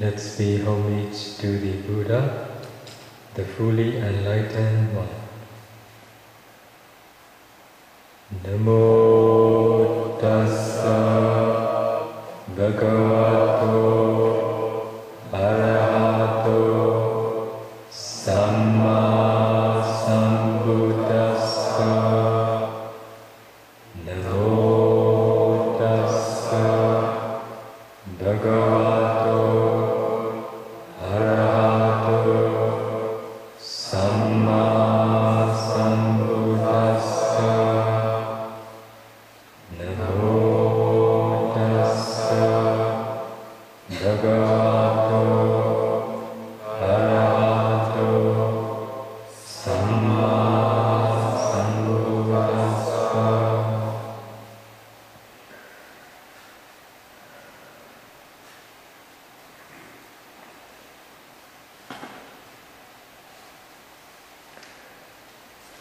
Let's pay homage to the Buddha, the fully enlightened one. Namo tassa bhagavato arahato samma sambuddhassa. Namo tassa bhagavato arahato samma sambuddhassa. Namo tassa bhagavato arahato samma sambuddhassa.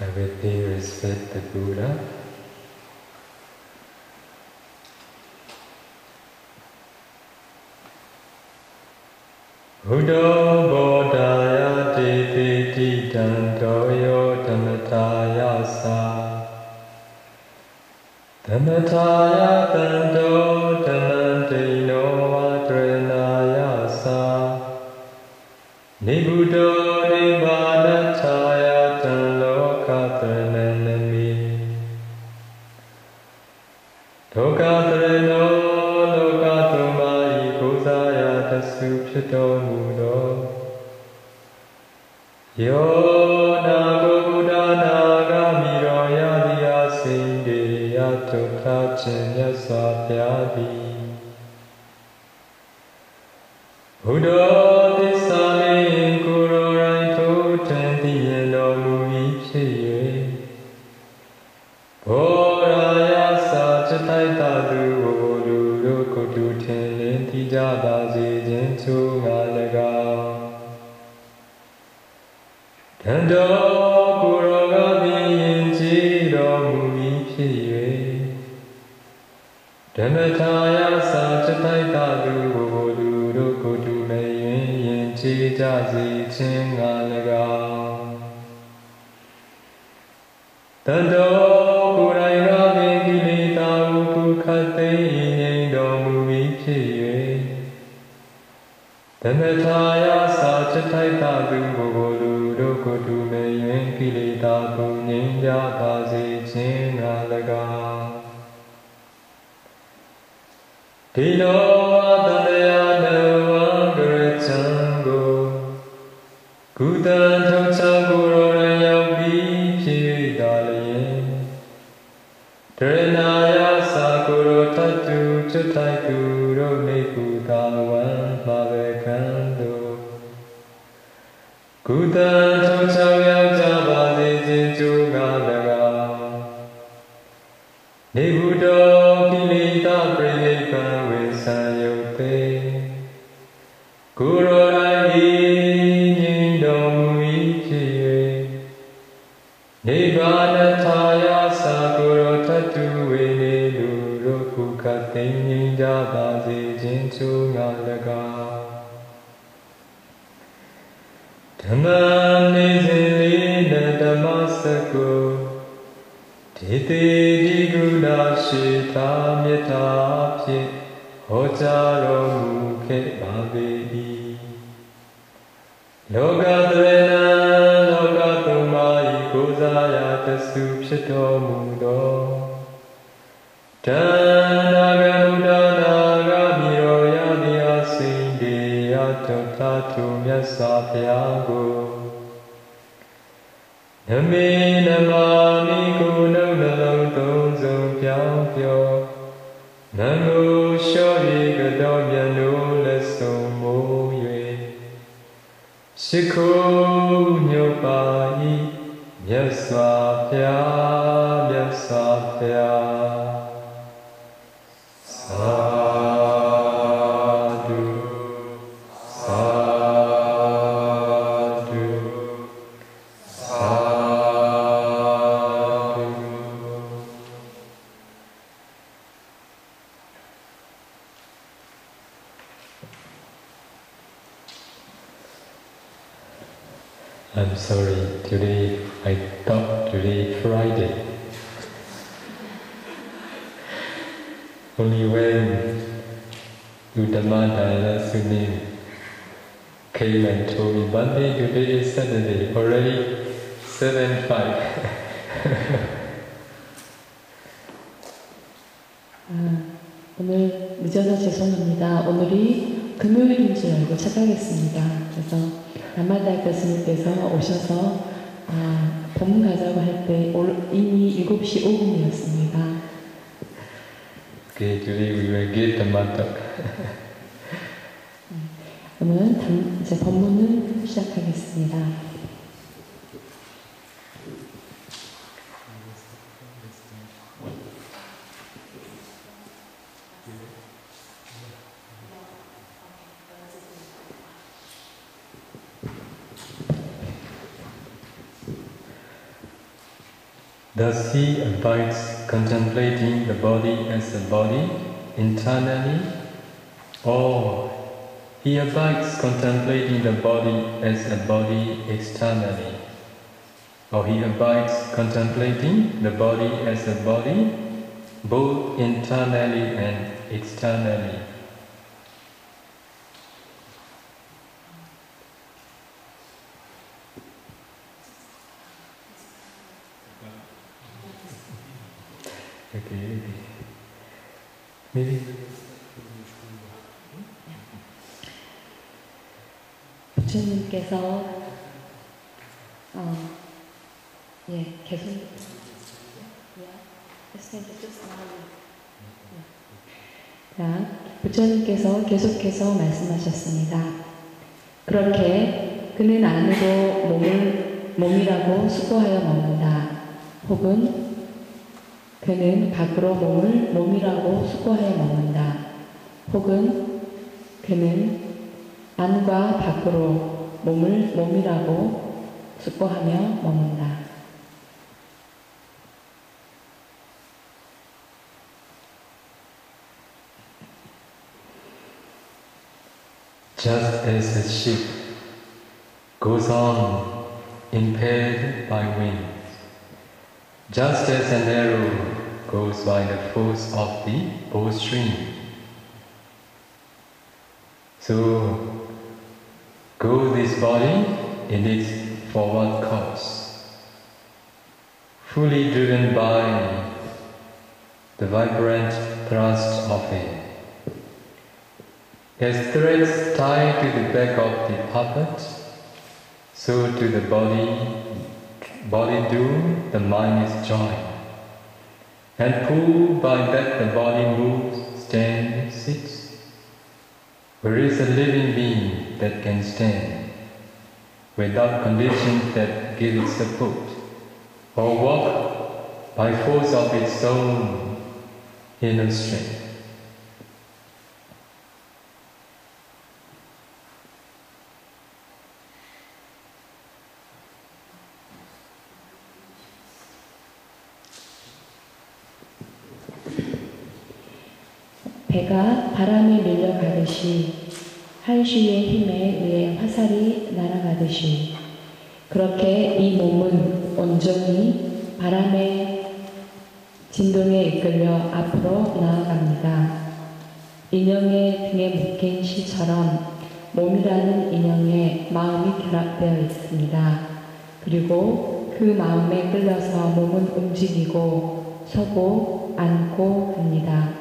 I will pay respect the Buddha. Buddha Bodhaya Titi Dantoyo Dhamataya Sa Dhamataya Danto Dhamantino Adrenaya Sa Nibuddho Nibbana-chaya Loka-dhananami Loka-dhanano Loka-thumai Bhusaya Dasu Phitomudo Yo Nago Buddha Nagamiro Yadiya Sinde Yatotha Chinya Swapyadi Buddha Tissami Kuro Raito Tantiyeno Mui Phiye Bhoraya Sachatai Tadu Olu Kutu Tenin Tijaba Jinchu Ngalaga Tando Kuro Gabi Yinjiro Mui Phiye Dhamataya Sachatai Tadu Olu Kutu Meyin Yinchi Jazi Chingalaga Tando Kurai Gabi Kilita Ukukate Yindo Mui Phiye Dhamataya Sachatai Tadu Olu Kutu Meyin Kilita Punyinja Bazi Chingalaga Dino Adalaya Navagarajango Kudan Tochaguro Rayabi Pidalaye Drenaya Sakuro Tatu Chatai Kuro Nikudawan Mavekando Kudan Tochagya Jabadi Jinchu Galaga Nibuddho Kilita Pranippan Visayote Kuro Rai Nyindo Mui Phiye Nibbana-chaya Sakuro Tatu Vene Luro Kukate Ninja Bazi Jinchu Ngalaga Dhammam Nizilina Dhammasako Titi Diguna Shita Metta Phit Hojaro Mukhe Bhavedi Loka-dhrena Loka-thumai Bhusaya Dasu Phitomudo Dhannaga Buddha Nagamiro Yadiya Sinde Yatotha Thumya Swapyago Nami Namami Kuno Nalong Thong Song Pyao Pyo Namo Shori Gado Myano Lesong Mo Yue Shikho Nyopai Myaswapya Myaswapya Sadhu Sadhu Sadhu. I'm sorry, today I thought today Friday. Only when Udammadaya Sunim came and told me, Monday, today is Saturday, already 7:05. 오늘 늦어서 죄송합니다. 오늘이 금요일인 줄 알고 착각했습니다. 그래서 남마다 교수님께서 오셔서 봄 가자고 할 때 이미 7시 5분이었습니다. Okay, today we will get the matter. 그러면 이제 법문을 시작하겠습니다. Thus he abides contemplating the body as a body internally, or he abides contemplating the body as a body externally, or he abides contemplating the body as a body both internally and externally. Okay. Maybe. 부처님께서 계속 부처님께서 계속해서 말씀하셨습니다. 그렇게 그는 안으로 몸이라고 수고하여 먹는다. 혹은 그는 밖으로 몸이라고 수고하여 먹는다. 혹은 그는 안과 밖으로 몸이라고 수고하며 먹는다. Just as a ship goes on impelled by wind, just as an arrow goes by the force of the bowstring, so go this body in its forward course, fully driven by the vibrant thrust of it. As threads tied to the back of the puppet, so to the body do the mind is joined, and pulled by that the body moves, stands, sits. Where is a living being that can stand, without conditions that give it support, or walk by force of its own inner strength? 배가 바람에 밀려가듯이 할쉬의 힘에 의해 화살이 날아가듯이 그렇게 이 몸은 온전히 바람의 진동에 이끌려 앞으로 나아갑니다. 인형의 등에 묶인 시처럼 몸이라는 인형에 마음이 결합되어 있습니다. 그리고 그 마음에 끌려서 몸은 움직이고 서고 앉고 합니다.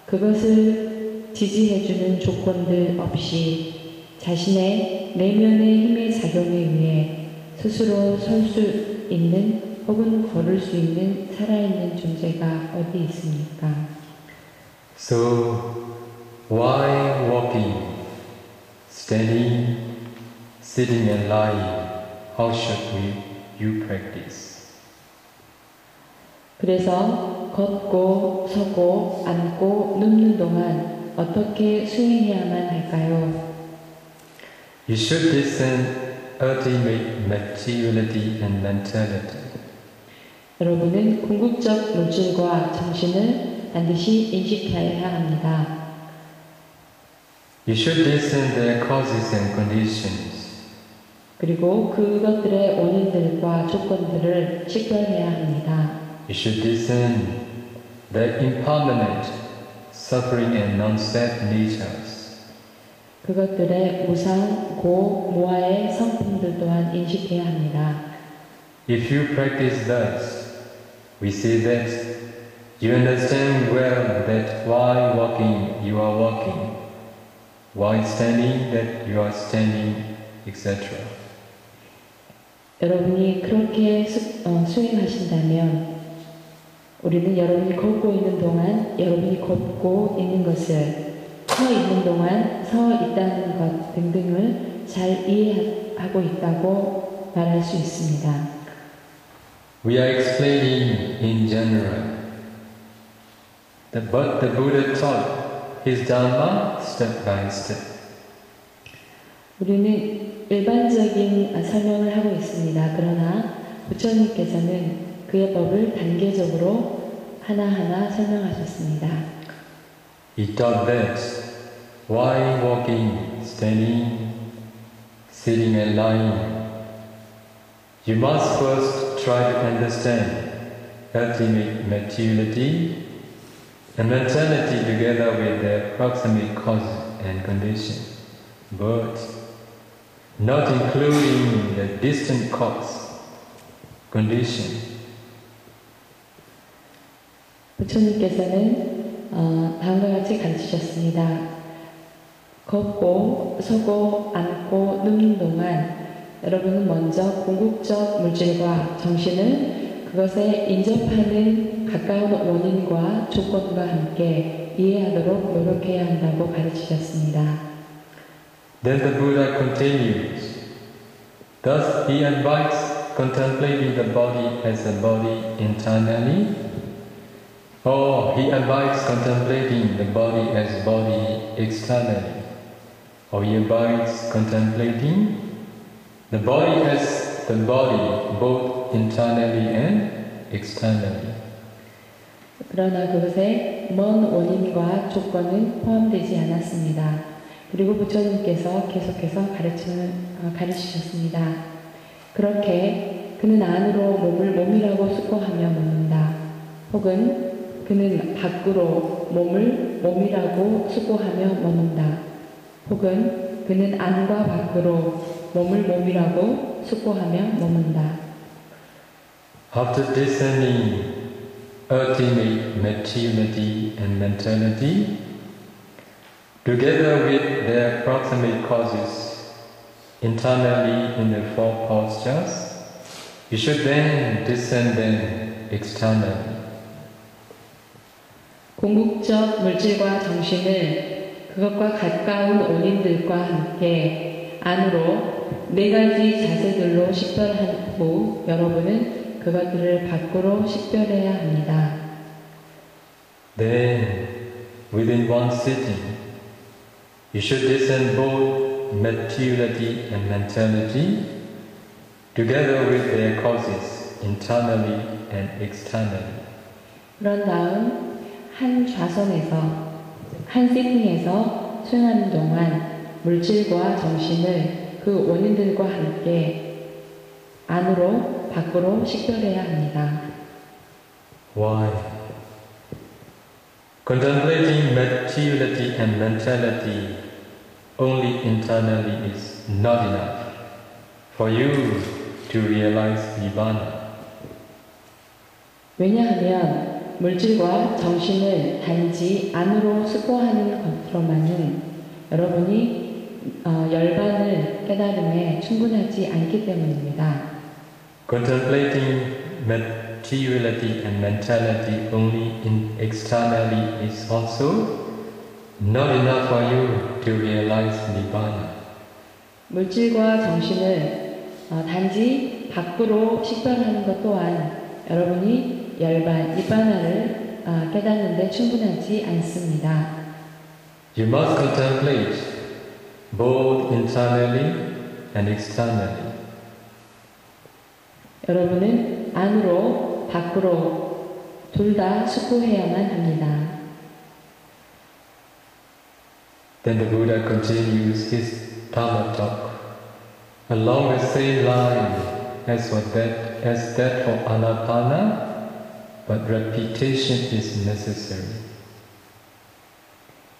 그것을 지지해주는 조건들 없이 자신의 내면의 힘의 작용에 의해 스스로 설 수 있는 혹은 걸을 수 있는 살아있는 존재가 어디 있습니까? So, while walking, standing, sitting and lying, how should you practice? 그래서 걷고 서고 앉고 눕는 동안 어떻게 수행해야만 할까요? You should discern ultimate materiality and mentality. 여러분은 궁극적 물질과 정신을 반드시 인식해야 합니다. You should discern their causes and conditions. 그리고 그것들의 원인들과 조건들을 식별해야 합니다. You should discern their impermanent, suffering and non-self natures. 그것들의 무상, 고, 무아의 성품들 또한 인식해야 합니다. If you practice thus, we see that you understand well that while walking you are walking, while standing that you are standing, etc. 여러분이 그렇게 수행하신다면 우리는 여러분이 걷고 있는 동안 여러분이 걷고 있는 것을 서 있는 동안 서 있다는 것 등등을 잘 이해하고 있다고 말할 수 있습니다. We are explaining in general, but the Buddha taught his Dharma step by step. 우리는 일반적인 설명을 하고 있습니다. 그러나 부처님께서는 그의 법을 단계적으로 하나하나 설명하셨습니다. He taught that while walking, standing, sitting and lying, you must first try to understand ultimate materiality and mentality together with their proximate cause and condition, but not including the distant cause, condition. 부처님께서는 다음과 같이 가르치셨습니다. 걷고, 서고, 앉고, 눕는 동안 여러분은 먼저 궁극적 물질과 정신을 그것에 인접하는 가까운 원인과 조건과 함께 이해하도록 노력해야 한다고 가르치셨습니다. Then the Buddha continues. Thus he invites contemplating the body as a body internally, or he invites contemplating the body as body externally, or he invites contemplating the body as the body both internally and externally. 그러나 그것에 먼 원인과 조건은 포함되지 않았습니다. 그리고 부처님께서 계속해서 가르치셨습니다. 그렇게 그는 안으로 몸을 몸이라고 숙고하며 묻는다. 혹은 그는 밖으로 몸을 몸이라고 숙고하며 묻는다. 혹은 그는 안과 밖으로 몸을 몸이라고 숙고하며 묻는다. After discerning ultimate materiality and mentality, together with their proximate causes, internally in the four postures, you should then discern them externally. 궁극적 물질과 정신을 그것과 가까운 원인들과 함께 안으로 네 가지 자세들로 식별한 후 여러분은 그것들을 밖으로 식별해야 합니다. Then, within one sitting, you should discern both materiality and mentality, together with their causes, internally and externally. 그런 다음 한 좌선에서 한 시팅에서 수행하는 동안 물질과 정신을 그 원인들과 함께 안으로 밖으로 식별해야 합니다. Why? Contemplating materiality and mentality only internally is not enough for you to realize Nibbana. 왜냐하면 물질과 정신을 단지 안으로 숙고하는 것으로만은 여러분이 열반을 깨달음에 충분하지 않기 때문입니다. Contemplating materiality and mentality only externally is also not enough for you to realize Nibbana. 물질과 정신을 단지 밖으로 식별하는 것 또한 여러분이 열반, 니바나를 깨닫는 데 충분하지 않습니다. You must contemplate both internally and externally. 여러분은 안으로, 밖으로 둘 다 숙고해야만 합니다. Then the Buddha continues his Dhamma talk. along the same line as that for Anapana, but repetition is necessary.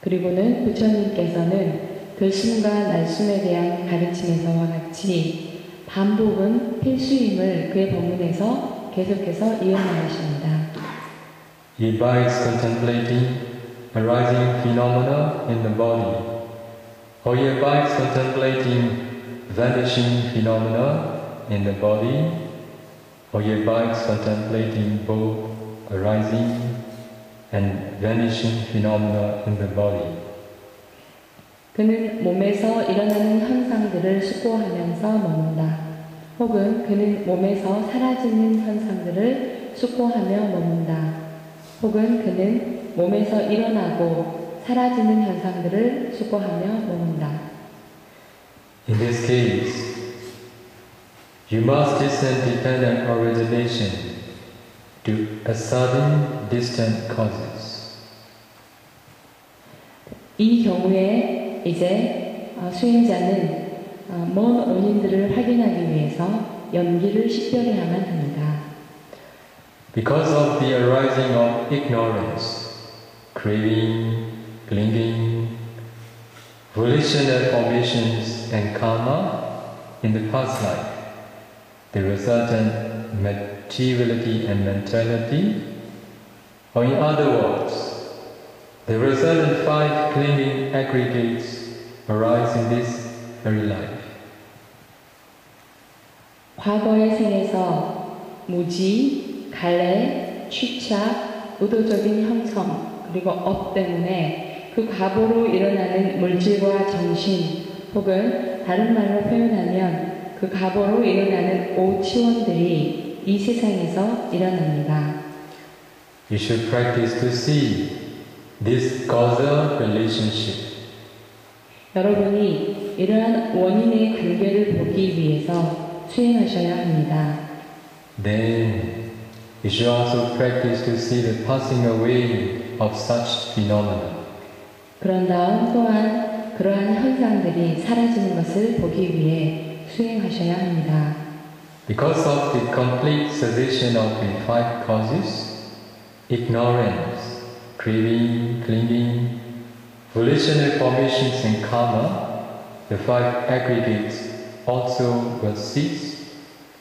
그리고는 부처님께서는 들숨과 날숨에 대한 가르침에서와 같이 반복은 필수임을 그의 법문에서 계속해서 이어나가십니다. He abides contemplating arising phenomena in the body, or he abides contemplating vanishing phenomena in the body, or he abides contemplating both arising and vanishing phenomena in the body. 그는 몸에서 일어나는 현상들을 숙고하면서 머문다. 혹은 그는 몸에서 사라지는 현상들을 숙고하며 머문다. 혹은 그는 몸에서 일어나고 사라지는 현상들을 숙고하며 머문다. In this case, you must discern dependent origination to a sudden distant causes. 이 경우에 이제 수행자는 먼 원인들을 확인하기 위해서 연기를 식별해야만 합니다. Because of the arising of ignorance, craving, clinging, volitional formations and karma in the past life, the resultant materiality and mentality, or in other words, the resultant five clinging aggregates arise in this very life. 과거의 생에서 무지, 갈래, 취착, 의도적인 형성, 그리고 업 때문에 그 과보로 일어나는 물질과 정신, 혹은 다른 말로 표현하면 그 과보로 일어나는 오치원들이 이 세상에서 일어납니다. You should practice to see this causal relationship. 여러분이 이러한 원인의 관계를 보기 위해서 수행하셔야 합니다. Then you should also practice to see the passing away of such phenomena. 그런 다음 또한 그러한 현상들이 사라지는 것을 보기 위해 수행하셔야 합니다. Because of the complete cessation of the five causes, ignorance, craving, clinging, volitional formations and karma, the five aggregates also will cease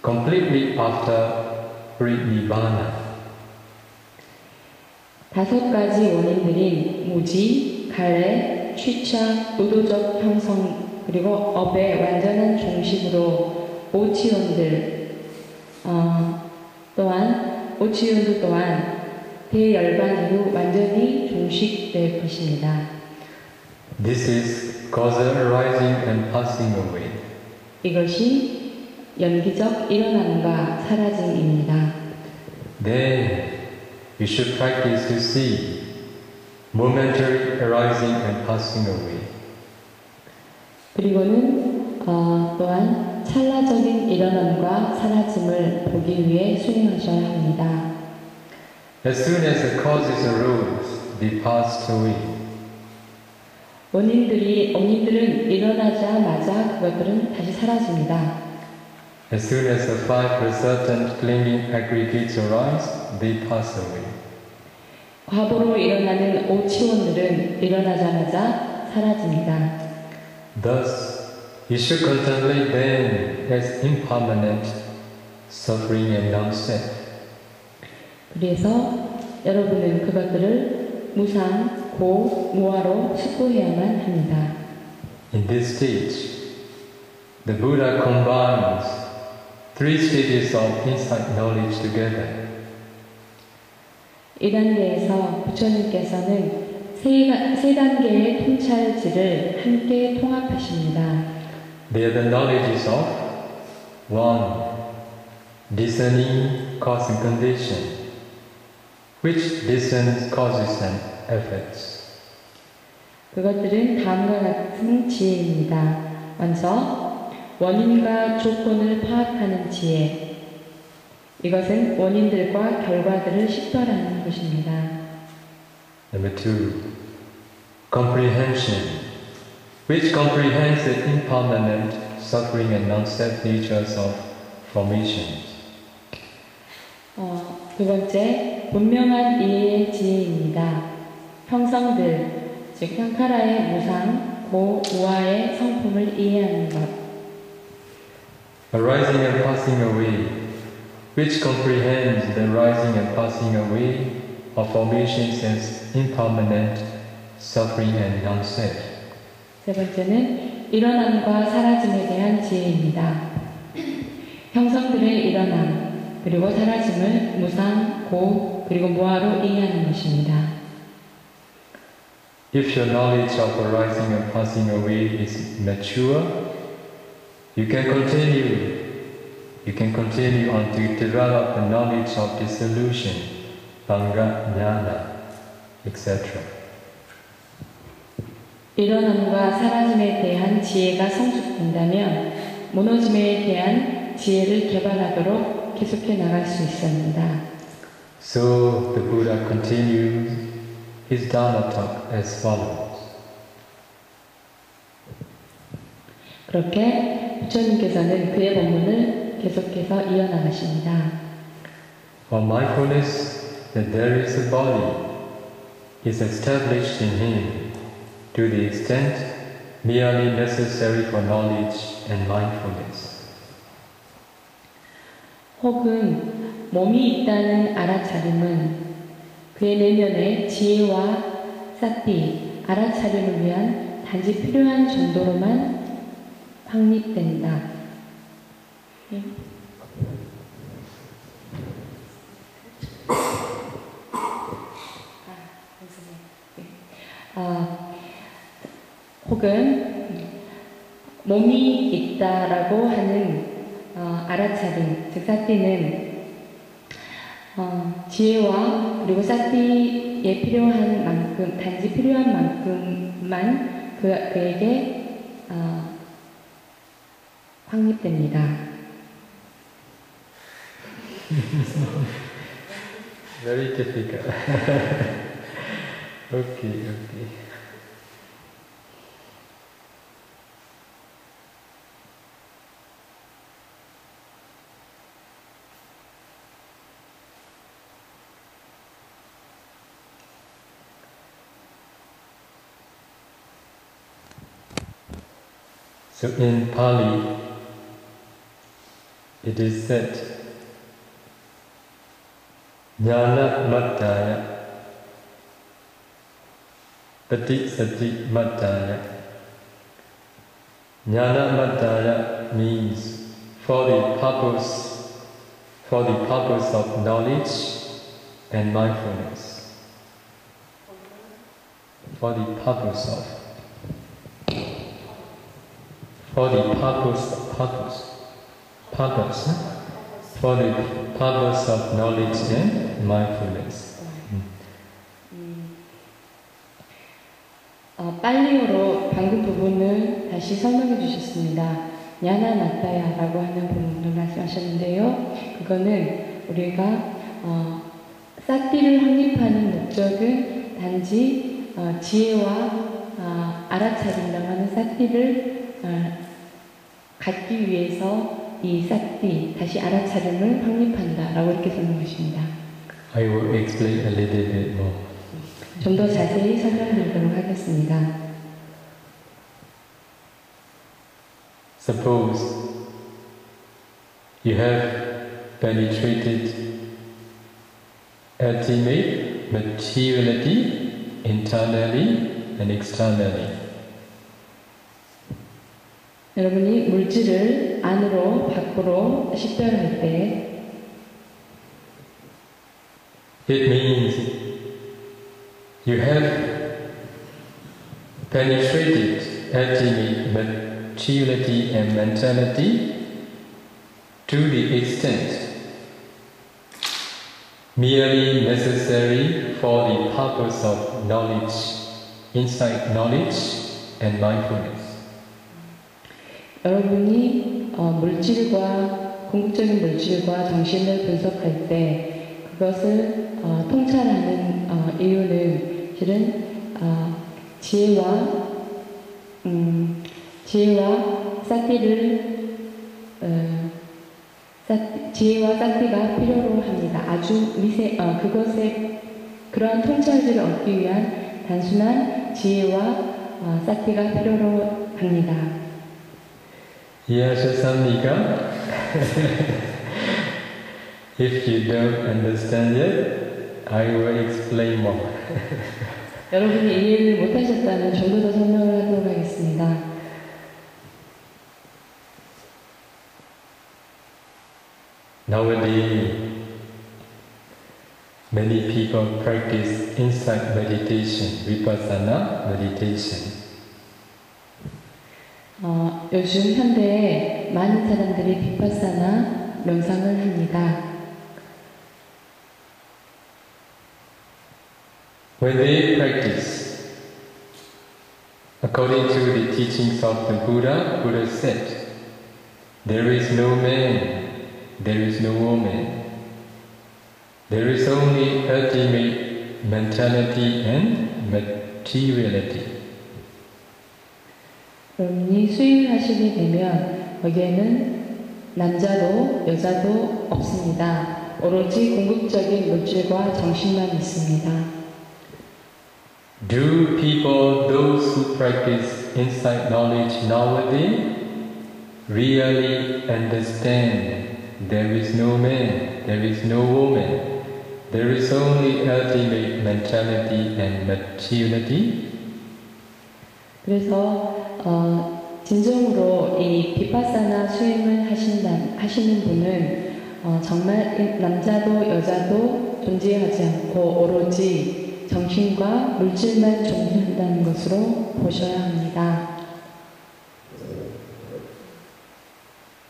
completely after Nibbana. 다섯 가지 원인들인 무지, 갈래, 취착, 의도적 형성, 그리고 업의 완전한 종식으로 오치원들 또한 대열반 이후 완전히 종식될 것입니다. This is causal arising and passing away. 이것이 연기적 일어남과 사라짐입니다. Then you should practice to see momentary arising and passing away. 그리고는 또한 찰나적인 일어남과 사라짐을 보기 위해 수행하셔야 합니다. As soon as the causes arose, they passed away. 원인들은 일어나자마자 그것들은 다시 사라집니다. As soon as the five resultant clinging aggregates arise, they pass away. 과보로 일어나는 오치원들은 일어나자마자 사라집니다. Thus, you should contemplate them as impermanent, suffering and non-self. 그래서 여러분은 그것들을 무상, 고, 무아로 숙고해야만 합니다. In this stage, the Buddha combines three stages of insight knowledge together. 이 단계에서 부처님께서는 세 단계의 통찰지를 함께 통합하십니다. They are the knowledges of 1. Discerning cause and condition, which discerns causes and effects. 그것들은 다음과 같은 지혜입니다. 먼저 원인과 조건을 파악하는 지혜. 이것은 원인들과 결과들을 식별하는 것입니다. Number 2. Comprehension, which comprehends the impermanent, suffering and non-self natures of formations. 두 번째, 분명한 이해의 지혜입니다. 형성들, 즉 향카라의 무상, 고, 우아의 성품을 이해하는 것. Arising and passing away, which comprehends the rising and passing away of formations as impermanent, suffering and non-self. 세 번째는 일어남과 사라짐에 대한 지혜입니다. 형성들의 일어남, 그리고 사라짐을 무상, 고, 그리고 무아로 이해하는 것입니다. If your knowledge of arising and passing away is mature, you can continue on to develop the knowledge of dissolution, bhanga, jnana, etc. 일어남과 사라짐에 대한 지혜가 성숙된다면 무너짐에 대한 지혜를 개발하도록 계속해 나갈 수 있습니다. So the Buddha continues his Dharma talk as follows. 그렇게 부처님께서는 그의 법문을 계속해서 이어나가십니다. For mindfulness that there is a body is established in him to the extent merely necessary for knowledge and mindfulness. 혹은 몸이 있다는 알아차림은 그의 내면의 지혜와 사티, 알아차림을 위한 단지 필요한 정도로만 확립된다. 혹은 몸이 있다라고 하는 알아차림, 즉 사티는 지혜와 그리고 사티에 필요한 만큼, 단지 필요한 만큼만 그에게 확립됩니다. Very difficult. Okay. So in Pali, it is said, Jnana Mattaya, Pati Sati Mattaya. Jnana Mattaya means for the purpose of knowledge and mindfulness. For the purpose of knowledge and mindfulness. 빨리어로 방금 부분을 다시 설명해 주셨습니다. 야나 나타야라고 하는 부분을 말씀하셨는데요. 그거는 우리가 사티를 확립하는 목적은 단지 지혜와 알아차림이라고 하는 사티를 갖기 위해서 이 사티, 다시 알아차림을 확립한다라고 이렇게 설명하십니다. I will explain a little bit more. 좀 더 자세히 설명드리도록 하겠습니다. Suppose you have penetrated ultimate materiality internally and externally. 여러분이 물질을 안으로 밖으로 식별할 때 it means you have penetrated ultimate materiality and mentality to the extent merely necessary for the purpose of knowledge, insight knowledge and mindfulness. 여러분이 궁극적인 물질과 정신을 분석할 때 그것을 통찰하는 이유는 실은 지혜와 지혜와 사티가 필요로 합니다. 아주 그러한 통찰들을 얻기 위한 단순한 지혜와 사티가 필요로 합니다. 이해하셨습니까? If you don't understand it, I will explain more. 여러분이 이해를 못하셨다면 좀 더 설명을 하도록 하겠습니다. Nowadays, many people practice insight meditation, vipassana meditation. 요즘 현대에 많은 사람들이 비파사나 명상을 합니다. When they practice, according to the teachings of the Buddha, Buddha said, there is no man, there is no woman, there is only ultimate mentality and materiality. 여러분이 수행을 하시게 되면 거기에는 남자도 여자도 없습니다. 오로지 궁극적인 물질과 정신만 있습니다. Do people, those who practice insight knowledge nowadays, really understand there is no man, there is no woman, there is only ultimate mentality and materiality? 그래서 진정으로 이 비파사나 수행을 하시는 분은 정말 남자도 여자도 존재하지 않고 오로지 정신과 물질만 존재한다는 것으로 보셔야 합니다.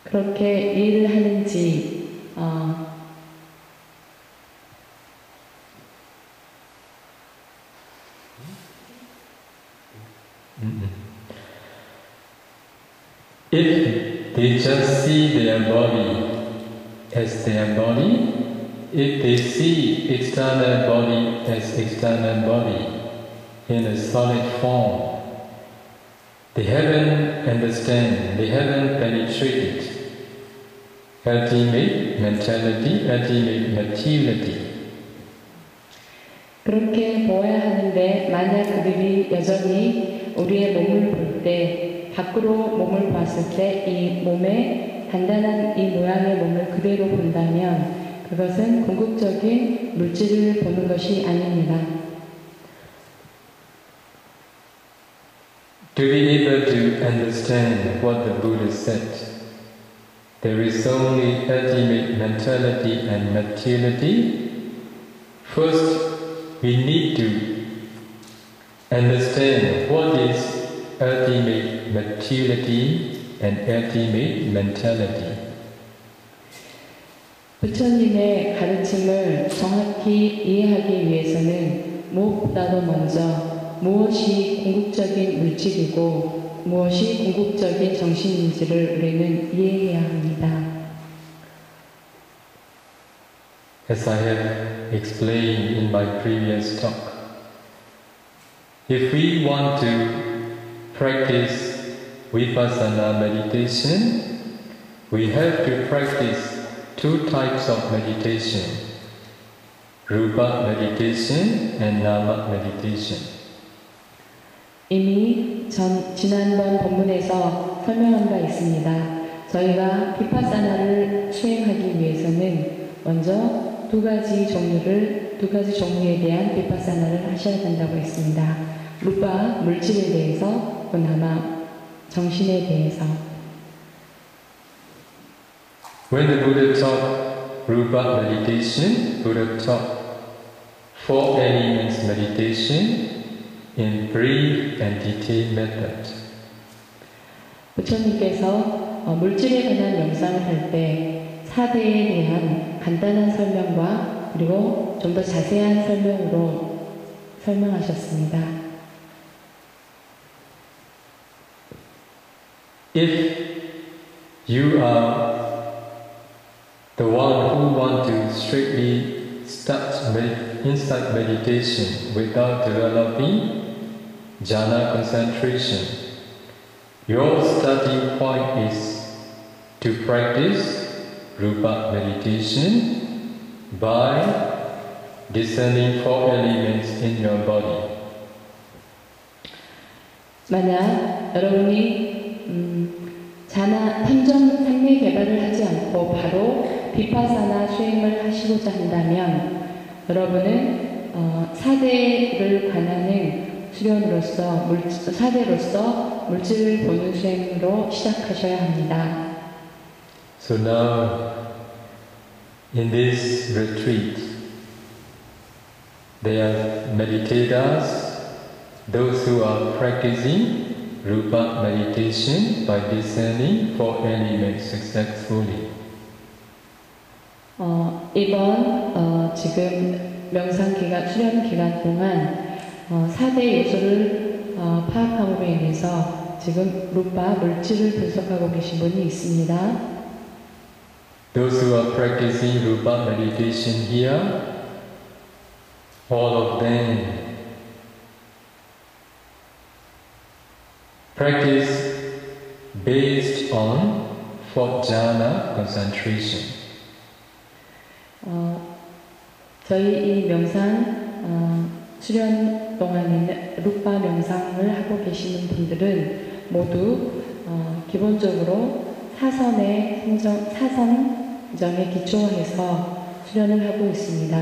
그렇게 이해를 하는지 If they just see their body as their body, if they see external body as external body in a solid form, they haven't understand, they haven't penetrated ultimate mentality, ultimate materiality. 그렇게 보아야 하는데 만약 그들이 여전히 우리의 몸을 볼 때 밖으로 몸을 봤을 때 이 몸의 단단한 이 모양의 몸을 그대로 본다면 그것은 궁극적인 물질을 보는 것이 아닙니다. To be able to understand what the Buddha said, there is only ultimate mentality and materiality. First, we need to understand what is ultimate materiality and ultimate mentality. 부처님의 가르침을 정확히 이해하기 위해서는 무엇보다도 먼저 무엇이 궁극적인 물질이고 무엇이 궁극적인 정신인지를 우리는 이해해야 합니다. As I have explained in my previous talk, if we want to practice vipassana meditation, we have to practice two types of meditation, rupa meditation and nama meditation. 이미 지난번 본문에서 설명한 바 있습니다. 저희가 비파사나를 수행하기 위해서는 먼저 두 가지 종류에 대한 비파사나를 하셔야 된다고 했습니다. 루파, 물질에 대해서, 또 나마, 정신에 대해서. When the Buddha taught rupa meditation, Buddha taught four elements meditation in brief and detailed method. 부처님께서 물질에 관한 명상을 할 때 4대에 대한 간단한 설명과 그리고 좀 더 자세한 설명으로 설명하셨습니다. If you are the one who want to strictly start insight meditation without developing jhana concentration, Your starting point is to practice Rupa meditation by discerning four elements in your body. 만약 여러분이 삼매 개발을 하지 않고 바로 비파사나 수행을 하시고자 한다면 여러분은 4대를 관하는 수련으로서 4대로서 물질을 보는 수행으로 시작하셔야 합니다. So now in this retreat there are meditators, those who are practicing Rupa meditation by discerning four elements successfully. 이번 지금 명상 기간, 수련 기간 동안 4대 요소를 파악함으로 인해서 지금 루파 물질을 분석하고 계신 분이 있습니다. Those who are practicing Rupa meditation here, all of them practice based on fourth jhana concentration. 저희 이 명상 수련 동안에는 루파 명상을 하고 계시는 분들은 모두 기본적으로 사선정에 기초해서 수련을 하고 있습니다.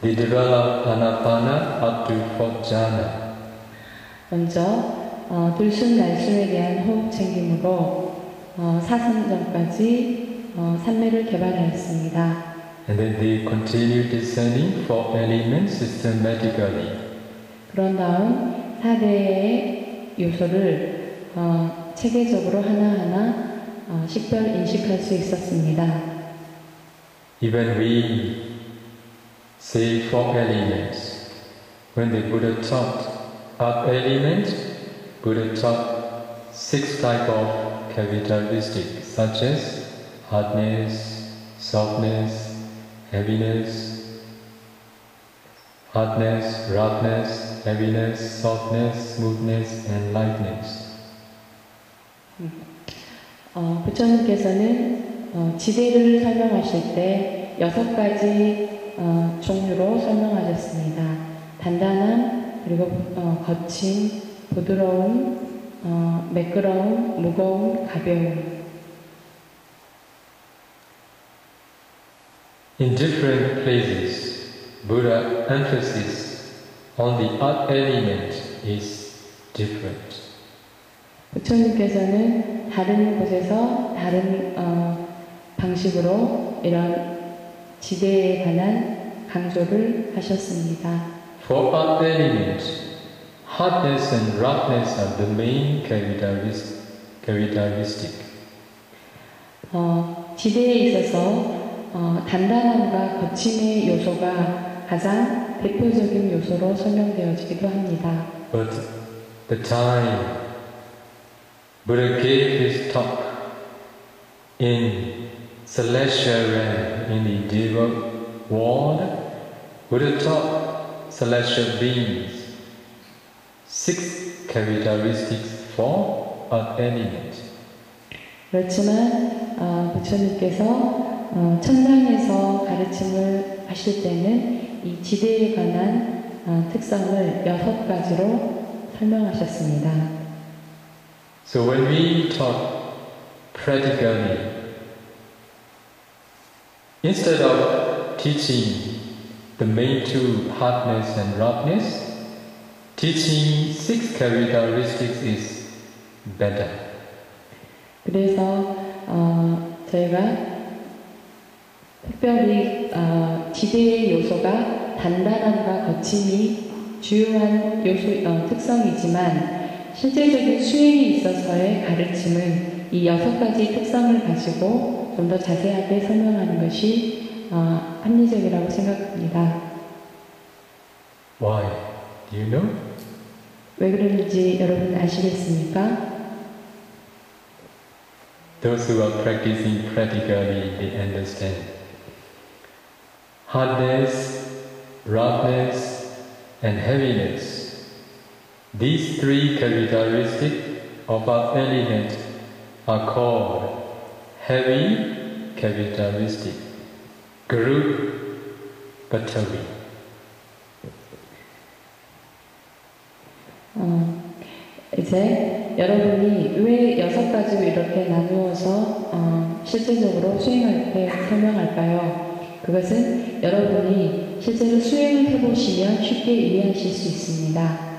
They develop anapana up to fourth jhana. 먼저 들숨날숨에 대한 호흡 챙김으로 사선정까지 산매를 개발하였습니다. And then they continue discerning four elements systematically. 그런 다음 4대의 요소를 체계적으로 하나하나 식별 인식할 수 있었습니다. Even we say four elements. When the Buddha taught earth element, Buddha taught 6 types of characteristics such as hardness, softness, heaviness, hardness, roughness, heaviness, softness, smoothness, and lightness. 부처님께서는 지대를 설명하실 때 6가지 종류로 설명하셨습니다. 단단함, 그리고 거침, 부드러움, 매끄러움, 무거움, 가벼움. In different places, Buddha emphasis on the earth element is different. 부처님께서는 다른 곳에서 다른 방식으로 이런 지대에 관한 강조를 하셨습니다. For earth element, hardness and roughness are the main characteristic. 지대에 있어서 단단함과 거침의 요소가 가장 대표적인 요소로 설명되어지기도 합니다. But the time Buddha gave his talk in celestial realm, in the Deva world, Buddha taught celestial beings 6 characteristics for earth element. 그렇지만 부처님께서 천상에서 가르침을 하실 때는 이 지대에 관한 특성을 6가지로 설명하셨습니다. So when we talk practically, instead of teaching the main two, hardness and roughness, teaching 6 characteristics is better. 그래서 저희가 특별히 지대의 요소가 단단함과 거침이 주요한 특성이지만 실제적인 수행에 있어서의 가르침은 이 6가지 특성을 가지고 좀 더 자세하게 설명하는 것이 합리적이라고 생각합니다. Why? Do you know? 왜 그런지 여러분 아시겠습니까? Those who are practicing practically, they understand. Hardness, roughness, and heaviness. These 3 characteristics of our element are called heavy capitalistic group battery. 이제 여러분이 왜 6가지로 이렇게 나누어서 실제적으로 수행할 때 설명할까요? 그것은 여러분이 실제로 수행을 해보시면 쉽게 이해하실 수 있습니다.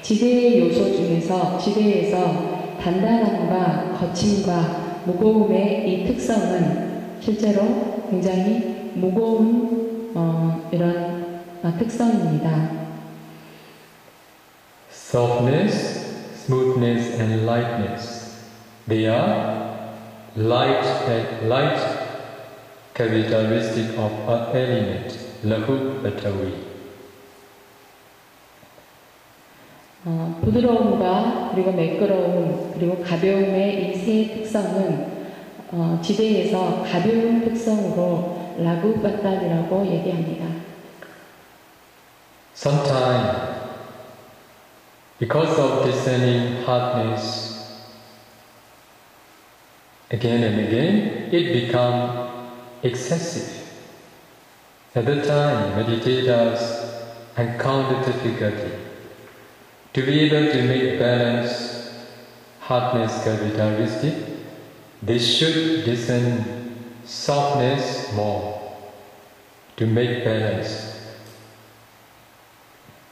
지대의 요소 중에서 지대에서 단단함과 거침과 무거움의 이 특성은 실제로 굉장히 무거운 이런 특성입니다. Softness, smoothness, and lightness. They are light characteristic of an element, Lahu Batawi. 부드러움과 그리고 매끄러움 그리고 가벼움의 이 세 특성은 지대에서 가벼운 특성으로 라구바탈이라고 얘기합니다. Sometimes, because of discerning hardness, again and again, it becomes excessive. At the time, meditators encounter difficulty. To be able to make balance hardness characteristic, they should discern softness more to make balance.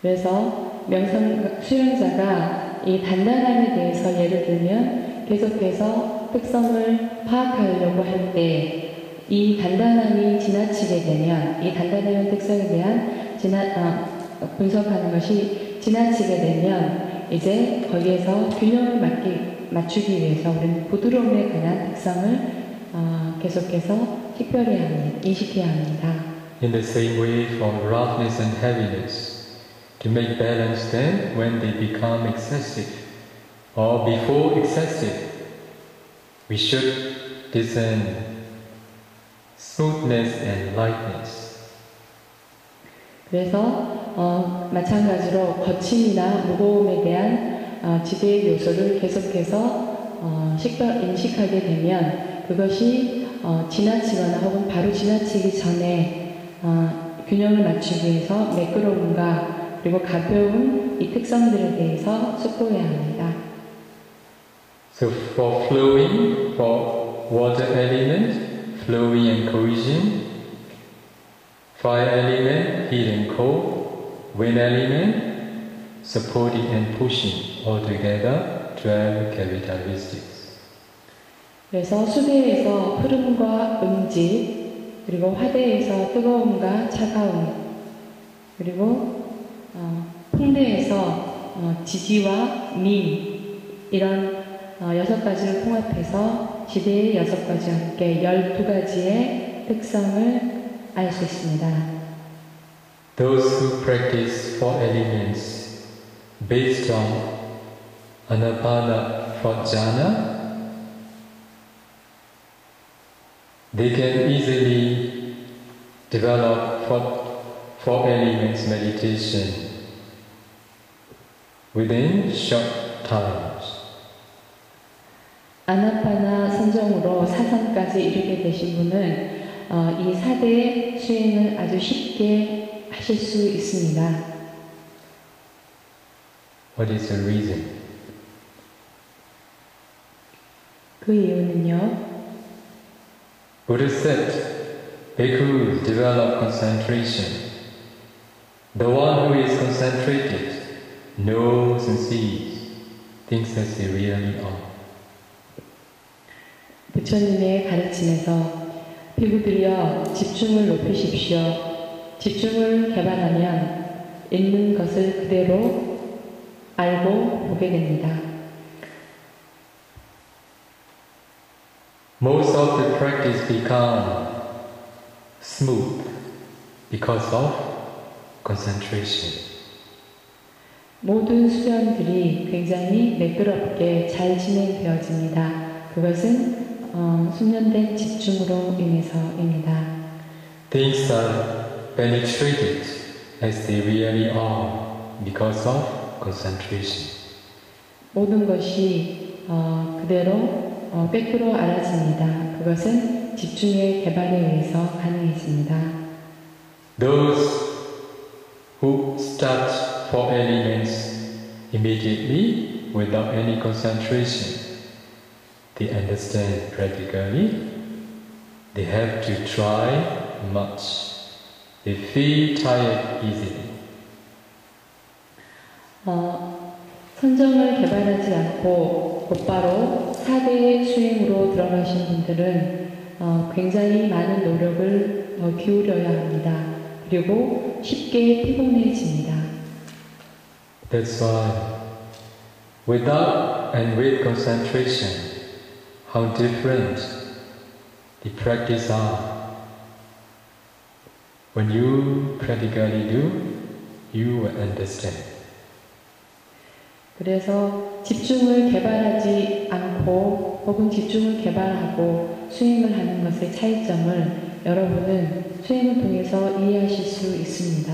그래서 명상 수행자가 이 단단함에 대해서 예를 들면 계속해서 특성을 파악하려고 할 때 이 단단함이 지나치게 되면 이 단단함의 특성에 대한 분석하는 것이 지나치게 되면 이제 거기에서 균형을 맞추기 위해서 우리는 부드러움에 관한 특성을 계속해서 식별해야 합니다. 인식해야 합니다. In the same way for roughness and heaviness, to make balance then when they become excessive or before excessive, we should discern smoothness and lightness. 그래서 마찬가지로 거침이나 무거움에 대한 지대의 요소를 계속해서 인식하게 되면 그것이 지나치거나 혹은 바로 지나치기 전에 균형을 맞추기 위해서 매끄러움과 그리고 가벼운 이 특성들에 대해서 숙고해야 합니다. So for flowing, for water element, flowing and cohesion, fire element, heat and cold, wind element, supporting and pushing, altogether 12 characteristics. 그래서 수대에서 흐름과 음직, 그리고 화대에서 뜨거움과 차가움, 그리고 풍대에서 지지와 미, 이런 6가지를 통합해서 지대의 6가지와 함께 12가지의 특성을 알 수 있습니다. Those who practice four elements based on Anapana for jhana, they can easily develop four elements meditation within short times. 아나파나 선정으로 사선까지 이르게 되신 분은 이 4대 수행을 아주 쉽게 하실 수 있습니다. What is the reason? 그 이유는요. Buddha said, bhikkhus develop concentration. The one who is concentrated knows and sees things as they really are. 부처님의 가르침에서 비구들이여 집중을 높이십시오. 집중을 개발하면 있는 것을 그대로 알고 보게 됩니다. Most of the practice become smooth because of concentration. 모든 수련들이 굉장히 매끄럽게 잘 진행되어집니다. 그것은 숙련된 집중으로 인해서입니다. Things are penetrated as they really are because of concentration. 모든 것이 그대로 꿰뚫어 알아집니다. 그것은 집중의 개발에 의해서 가능해집니다. Those who start 4 elements immediately without any concentration, they understand practically. They have to try much. They feel tired easily. 선정을 개발하지 않고 곧바로 4대의 수행으로 들어가신 분들은 굉장히 많은 노력을 기울여야 합니다. 그리고 쉽게 피곤해집니다. That's why, without and with concentration, how different the practice are. When you practically do, you will understand. 그래서 집중을 개발하지 않고 혹은 집중을 개발하고 수행을 하는 것의 차이점을 여러분은 수행을 통해서 이해하실 수 있습니다.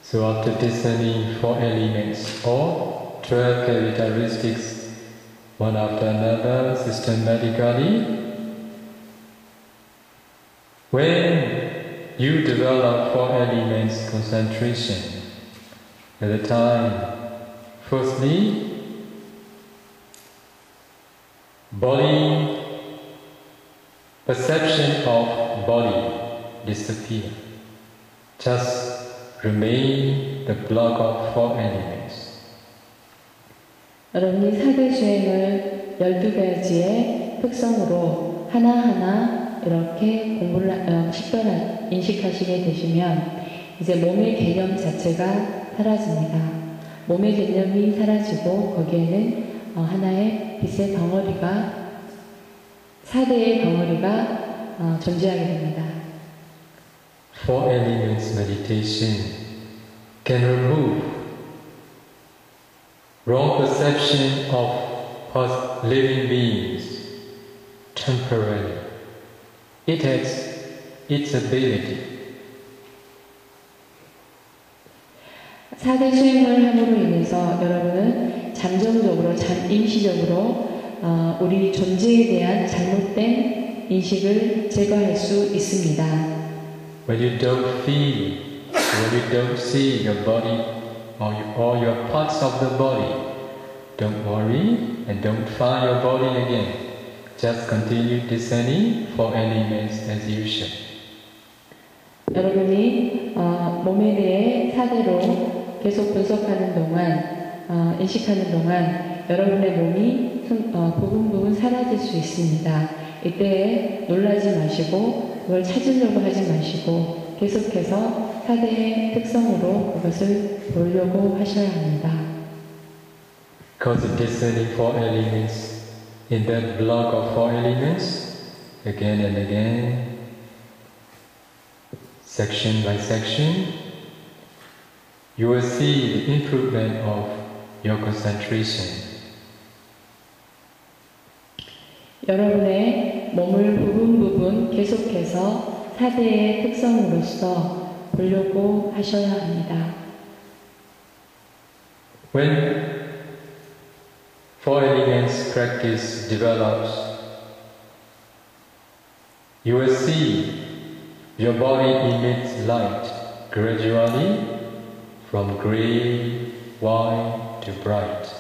So after discerning 4 elements or 12 characteristics, one after another, systematically, when you develop 4 elements concentration, at the time, firstly, body, perception of body disappear. Just remain the block of 4 elements. 여러분이 4대 수행을 12가지의 특성으로 하나하나 이렇게 공부를 식별하, 인식하시게 되시면 이제 몸의 개념 자체가 사라집니다. 몸의 개념이 사라지고 거기에는 하나의 빛의 덩어리가 4대의 덩어리가 존재하게 됩니다. 4 elements meditation can remove wrong perception of living beings temporarily. It has its ability. 4대 수행을 함으로 인해서 여러분은 잠정적으로, 일시적으로 우리 존재에 대한 잘못된 인식을 제거할 수 있습니다. When you don't feel, when you don't see your body or your parts of the body, don't worry and don't find your body again. Just continue discerning 4 elements as usual. 여러분이 몸에 대해 4대로 계속 분석하는 동안, 인식하는 동안 여러분의 몸이 부분 사라질 수 있습니다. 이때 놀라지 마시고 그걸 찾으려고 하지 마시고 계속해서 4대의 특성으로 그것을 보려고 하셔야 합니다. Because discerning 4 elements in that block of 4 elements again and again, section by section, you will see the improvement of your concentration. 여러분의 몸을 부분 계속해서 4대의 특성으로서 보려고 하셔야 합니다. When 4 elements practice develops, you will see your body emits light gradually from gray, white to bright.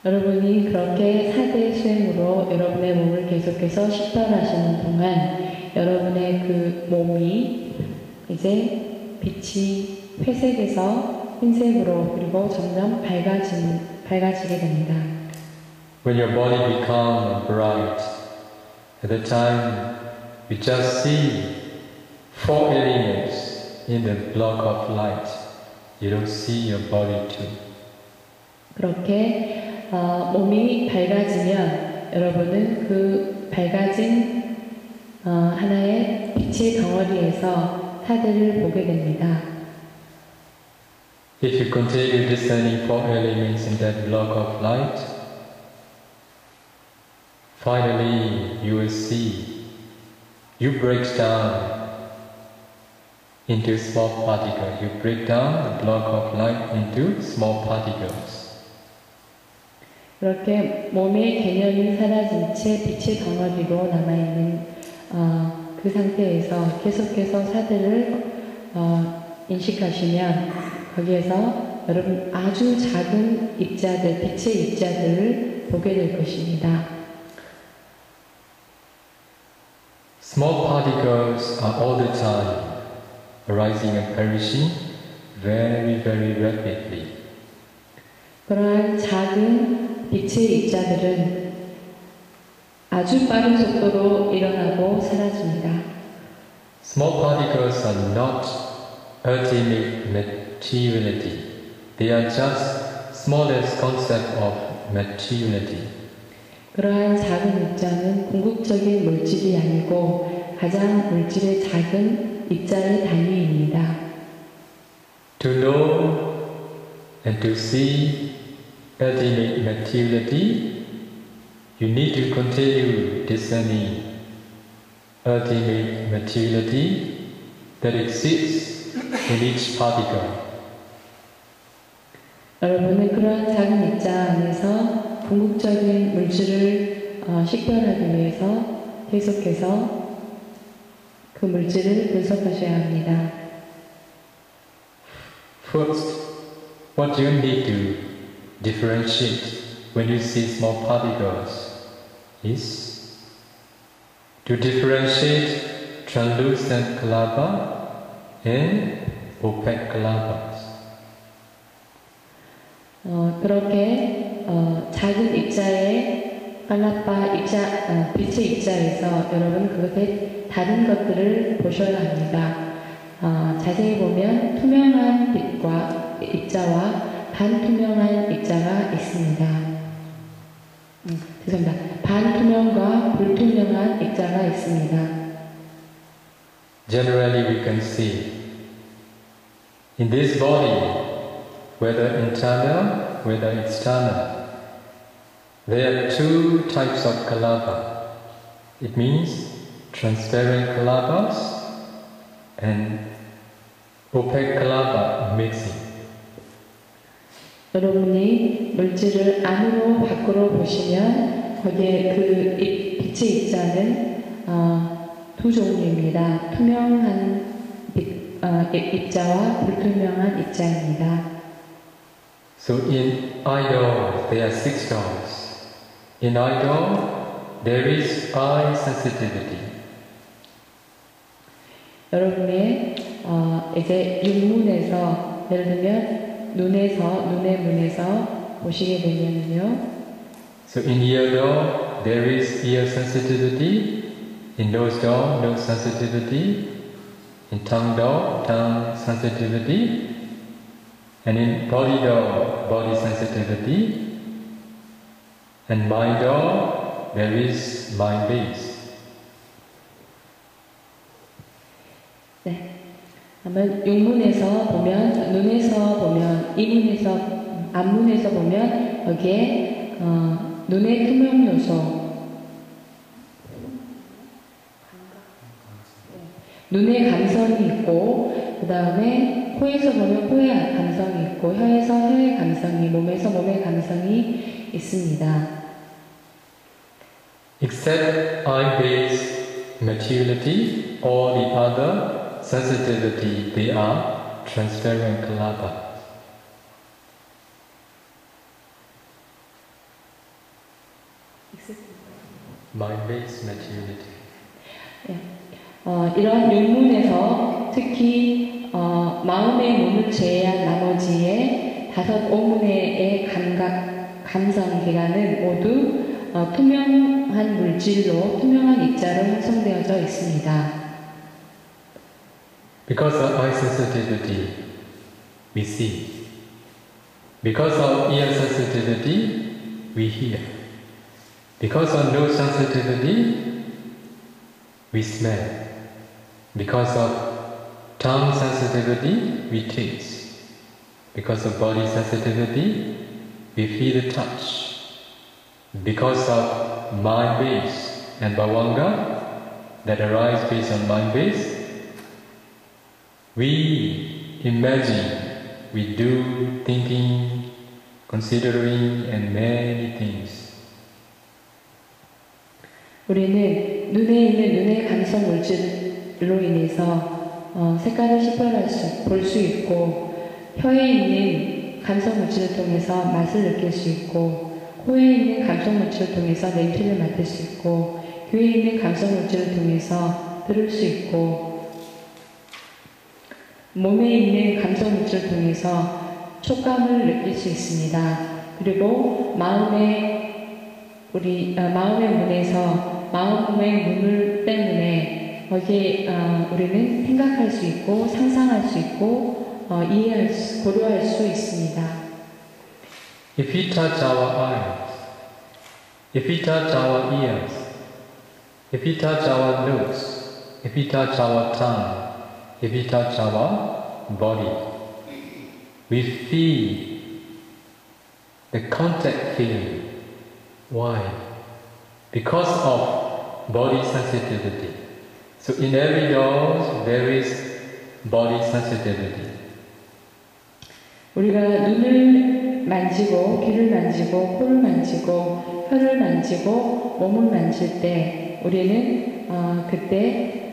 여러분이 그렇게 4대 수행으로 여러분의 몸을 계속해서 식별하시는 동안 여러분의 그 몸이 이제 빛이 회색에서 흰색으로 그리고 점점 밝아지게 됩니다. When your body becomes bright, at the time you just see 4 elements in the block of light. You don't see your body too. 그렇게 몸이 밝아지면 여러분은 그 밝아진 하나의 빛의 덩어리에서 4대를 보게 됩니다. If you continue discerning 4 elements in that block of light, finally you will see you break down into small particles. You break down the block of light into small particles. 그렇게 몸의 개념이 사라진 채 빛의 덩어리로 남아있는 그 상태에서 계속해서 사들을 인식하시면 거기에서 여러분 아주 작은 입자들, 빛의 입자들을 보게 될 것입니다. Small particles are all the time arising and perishing very, very rapidly. 그러한 작은 빛의 입자들은 아주 빠른 속도로 일어나고 사라집니다. Small particles are not ultimate materiality. They are just smallest concept of materiality. 그러한 작은 입자는 궁극적인 물질이 아니고 가장 물질의 작은 입자의 단위입니다. To know and to see ultimate materiality, you need to continue discerning ultimate materiality that exists in each particle. 여러분은 그러한 작은 입자 안에서 궁극적인 물질을 식별하기 위해서 계속해서 그 물질을 분석하셔야 합니다. First, what you need to differentiate when you see small particles is to differentiate translucent kalaba and opaque kalabas. 그렇게 작은 입자의 깔라빠 입자, 빛의 입자에서 여러분 그것의 다른 것들을 보셔야 합니다. 자세히 보면 투명한 빛과 입자와 반투명한 입자가 있습니다. 죄송합니다. 반투명과 불투명한 입자가 있습니다. Generally we can see in this body, whether internal, whether external, there are two types of kalaba. It means transparent kalabas and opaque kalaba mixing. 여러분이 물질을 안으로 밖으로 보시면 거기에 그 빛의 입자는 두 종류입니다. 투명한 입자와 불투명한 입자입니다. So in idol there are 6 doors. In idol there is eye sensitivity. 여러분의 이제 육문에서 예를 들면 눈의 문에서 보시게 되면요. So in ear door there is ear sensitivity. In nose door nose sensitivity. In tongue door tongue sensitivity. And in body door body sensitivity. And mind door there is mind base. 네. 그러면 육문에서 보면, 눈에서 보면, 이문에서, 앞문에서 보면 여기에 눈의 투명 요소, 눈의 감성이 있고, 그 다음에 코에서 보면 코의 감성이 있고, 혀에서 혀의 감성이, 몸에서 몸의 감성이 있습니다. Except eye-based materiality, all the other sensitivity, they are transparent kalaba. Mind-based materiality. 이런 육문에서 특히 마음의 문을 제외한 나머지의 5 오문의 감성 기관은 모두 투명한 물질로 투명한 입자로 형성되어져 있습니다. Because of eye sensitivity, we see. Because of ear sensitivity, we hear. Because of nose sensitivity, we smell. Because of tongue sensitivity, we taste. Because of body sensitivity, we feel the touch. Because of mind base and bhavanga that arise based on mind base, we imagine, we do thinking, considering and many things. 우리는 눈에 있는 눈의 감성 물질로 인해서 색깔을 식별할 볼 수 있고, 혀에 있는 감성 물질을 통해서 맛을 느낄 수 있고, 코에 있는 감성 물질을 통해서 냄새를 맡을 수 있고, 귀에 있는 감성 물질을 통해서 들을 수 있고, 몸에 있는 감성 물질을 통해서 촉감을 느낄 수 있습니다. 그리고 마음의 문에서 마음의 문을 때문에 거기에 우리는 생각할 수 있고 상상할 수 있고 고려할 수 있습니다. If we touch our eyes, if we touch our ears, if we touch our nose, if we touch our tongue, if we touch our body, we feel the contact feeling. Why? Because of body sensitivity. So in every dose there is body sensitivity. 우리가 눈을 만지고 귀를 만지고 코를 만지고 혀를 만지고 몸을 만질 때 우리는 그때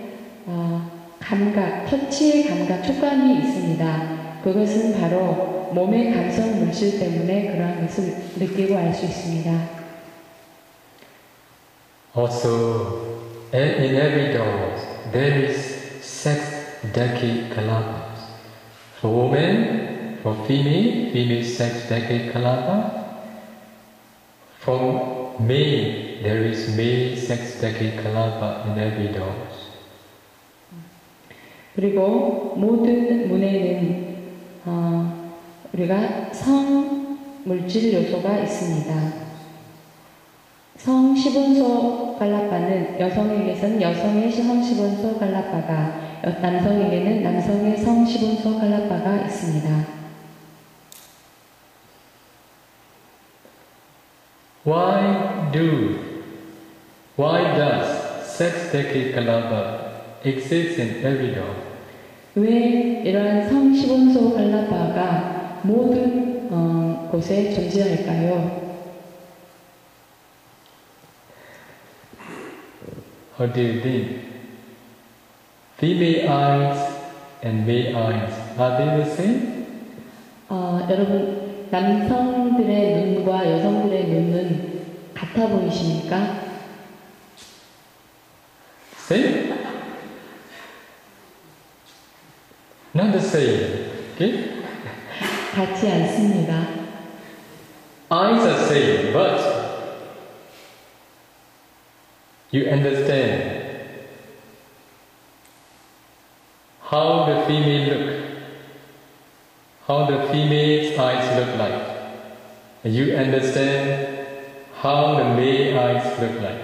감각, 터치의 감각, 촉감이 있습니다. 그것은 바로 몸의 감성 물질 때문에 그러한 것을 느끼고 알 수 있습니다. Also, in every dose, there is sex decade kalabas. For women, for female sex decade kalaba. For male, there is male sex decade kalaba in every dose. 그리고 모든 문에는 우리가 성 물질 요소가 있습니다. 성 10원소 갈라파는 여성에게서는 여성의 성 10원소 갈라파가, 남성에게는 남성의 성 10원소 갈라파가 있습니다. Why does sex decade kalaba exist in every dose? 왜 이러한 성 10원소 갈라파가 모든 곳에 존재할까요? How do you think? Female eyes and male eyes, are they the same? 여러분, 남성들의 눈과 여성들의 눈은 같아 보이십니까? Same? Not the same. Okay? 같지 않습니다. Eyes are same, but you understand how the female look, how the female's eyes look like. You understand how the male eyes look like.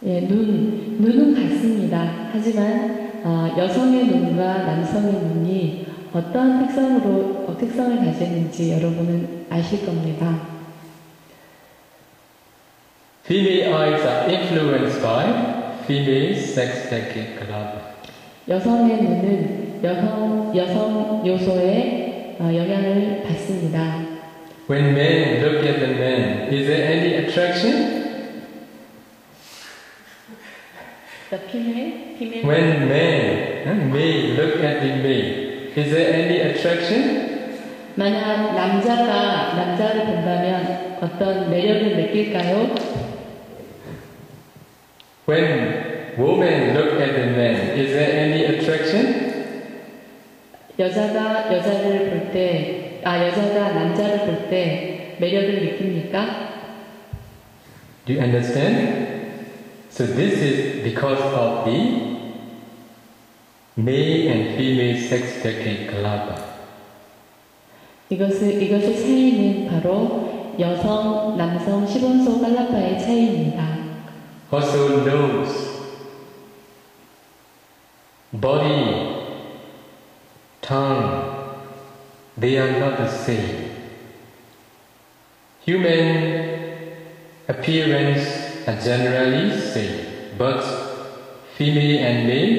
예, 눈은 같습니다. 하지만 여성의 눈과 남성의 눈이 어떠한 특성을 가지는지 여러분은 아실 겁니다. Female eyes are influenced by female sex decade kalaba. 여성의 눈은 여성 요소에 영향을 받습니다. When men look at the man, is there any attraction? The female? When male look at the male, is there any attraction? 만약 남자가 남자를 본다면 어떤 매력을 느낄까요? When women look at the man, is there any attraction? 여자가 남자를 볼 때 매력을 느낍니까? Do you understand? So this is because of the male and female sex decade kalaba. 이것의 차이는 바로 여성, 남성 10원소 갈라파의 차이입니다. Also nose, body, tongue, they are not the same. Human appearance are generally same, but female and male,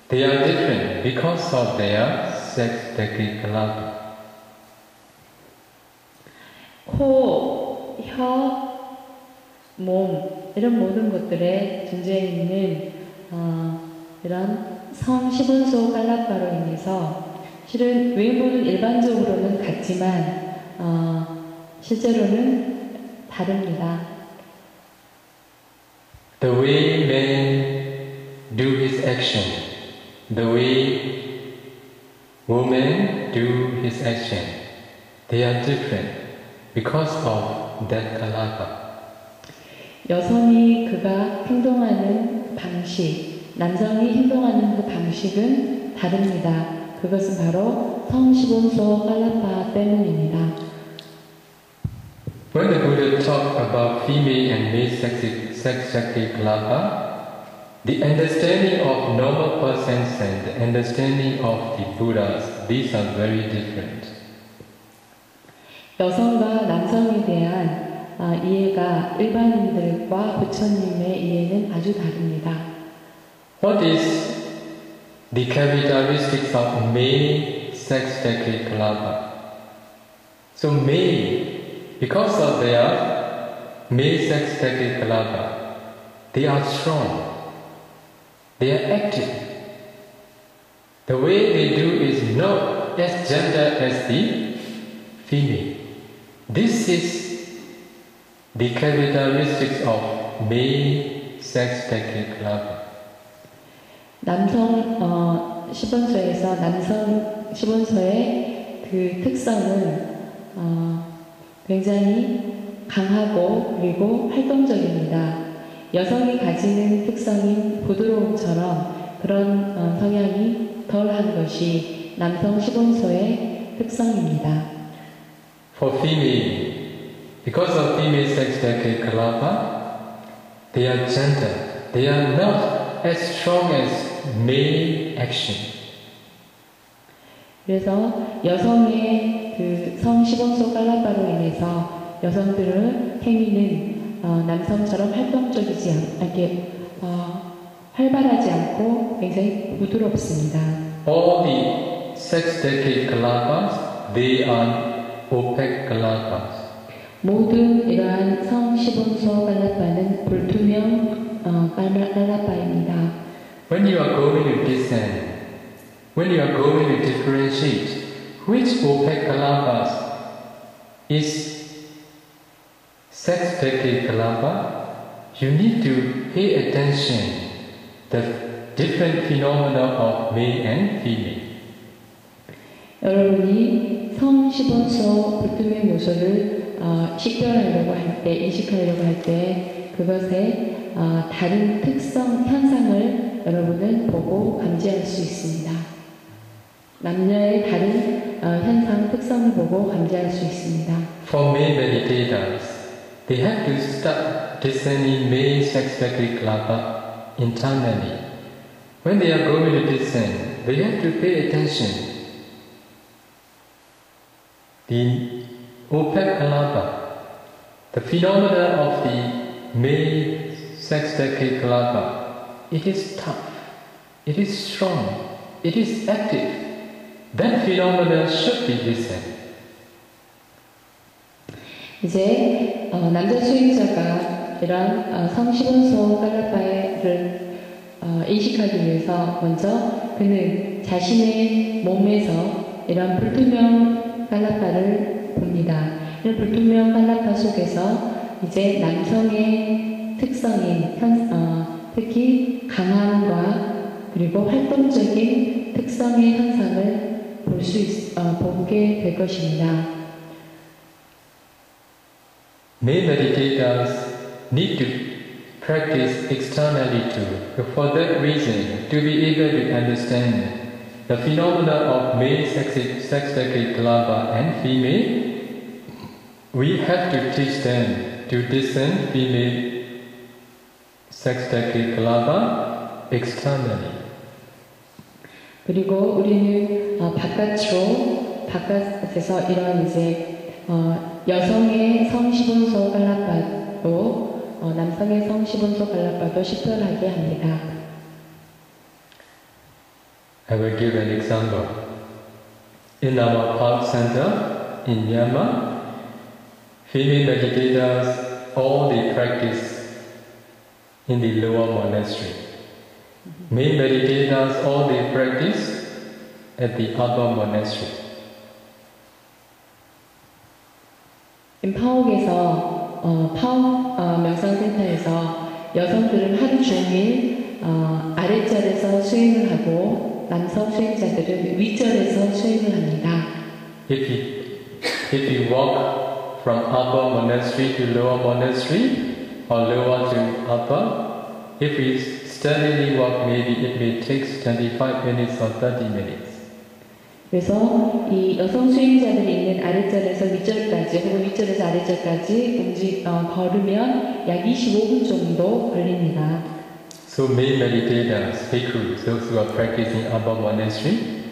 they are different because of their sex decade kalaba. 코, 혀, 몸 이런 모든 것들에 존재해 있는 이런 성 10원소 깔라파로 인해서 실은 외모는 일반적으로는 같지만 실제로는 다릅니다. The way man do his action, the way women do his action, they are different because of that kalapa. 여성이 그가 행동하는 방식, 남성이 행동하는 그 방식은 다릅니다. 그것은 바로 성 10원소 깔라파 때문입니다. When the Buddha talked about female and male sex-active kalapa, the understanding of normal persons and the understanding of the Buddhas, these are very different. 여성과 남성에 대한 이해가 일반인들과 부처님의 이해는 아주 다릅니다. What is the characteristics of male sex-active kalapa? So male, because of their male sex-active kalapa, they are strong, they are active. The way they do is not as gentle as the female. This is the characteristics of male sex-active kalapa. 남성 10원소에서 남성 10원소의 그 특성은 굉장히 강하고 그리고 활동적입니다. 여성이 가지는 특성인 부드러움처럼 그런 성향이 덜한 것이 남성 10원소의 특성입니다. For female, because of female sex-active kalapa, they are gentle. They are not as strong as male action. 그래서 여성의 그 성 10원소 깔라파로 인해서 여성들의 행위는 남성처럼 활동적이지 않게 활발하지 않고 굉장히 부드럽습니다. All the sex-active kalapas, they are opaque kalapas. 모든 이러한 성 10원소 깔라파는 불투명 깔라파입니다. When you are going to discern, when you are going to differentiate which opaque kalapas is sex-active kalapa, you need to pay attention the different phenomena of male and female. 여러분이 성 10원소 불투명 요소를 식별하려고 할 때, 인식하려고 할 때 그것의 다른 특성, 현상을 여러분은 보고 감지할 수 있습니다. 남녀의 다른 현상, 특성을 보고 감지할 수 있습니다. For male meditators, they have to start discerning male sex-active kalapa internally. When they are going to discern, they have to pay attention. The opaque kalapa, the phenomena of the male sex-active kalapa, it is tough, it is strong, it is active. That phenomena should be discerned. 이제 남자 수행자가 이런 성 10원소 깔라파를 인식하기 위해서 먼저 그는 자신의 몸에서 이런 불투명 깔라파를 봅니다. 이런 불투명 깔라파 속에서 이제 남성의 특성인 특히 강함과 그리고 활동적인 특성의 현상을 보게 될 것입니다. Male meditators need to practice externally too. For that reason, to be able to understand the phenomena of male sex-active kalapa and female, we have to teach them to discern female sex-active kalapa externally. 그리고 우리는 바깥에서 이런 이제 여성의 성 10원소 깔라파도 남성의 성 10원소 깔라파도 식별하게 합니다. I will give an example. In our park center in Myanmar, Female meditators, all they practice in the lower monastery. Male meditators, all they practice at the upper monastery. 파옥에서 파옥 명상센터에서 여성들은 하루 종일 아랫절에서 수행을 하고 남성 수행자들은 윗절에서 수행을 합니다. If you walk from upper monastery to lower monastery or lower to upper, if we steadily walk, maybe it may take 25 minutes or 30 minutes. 그래서 이 여성 수행자들이 있는 아랫절에서 윗절까지 혹은 윗절에서 아랫절까지 걸으면 약 25분 정도 걸립니다. So male meditators, bhikkhus, those who are practicing upper monastery,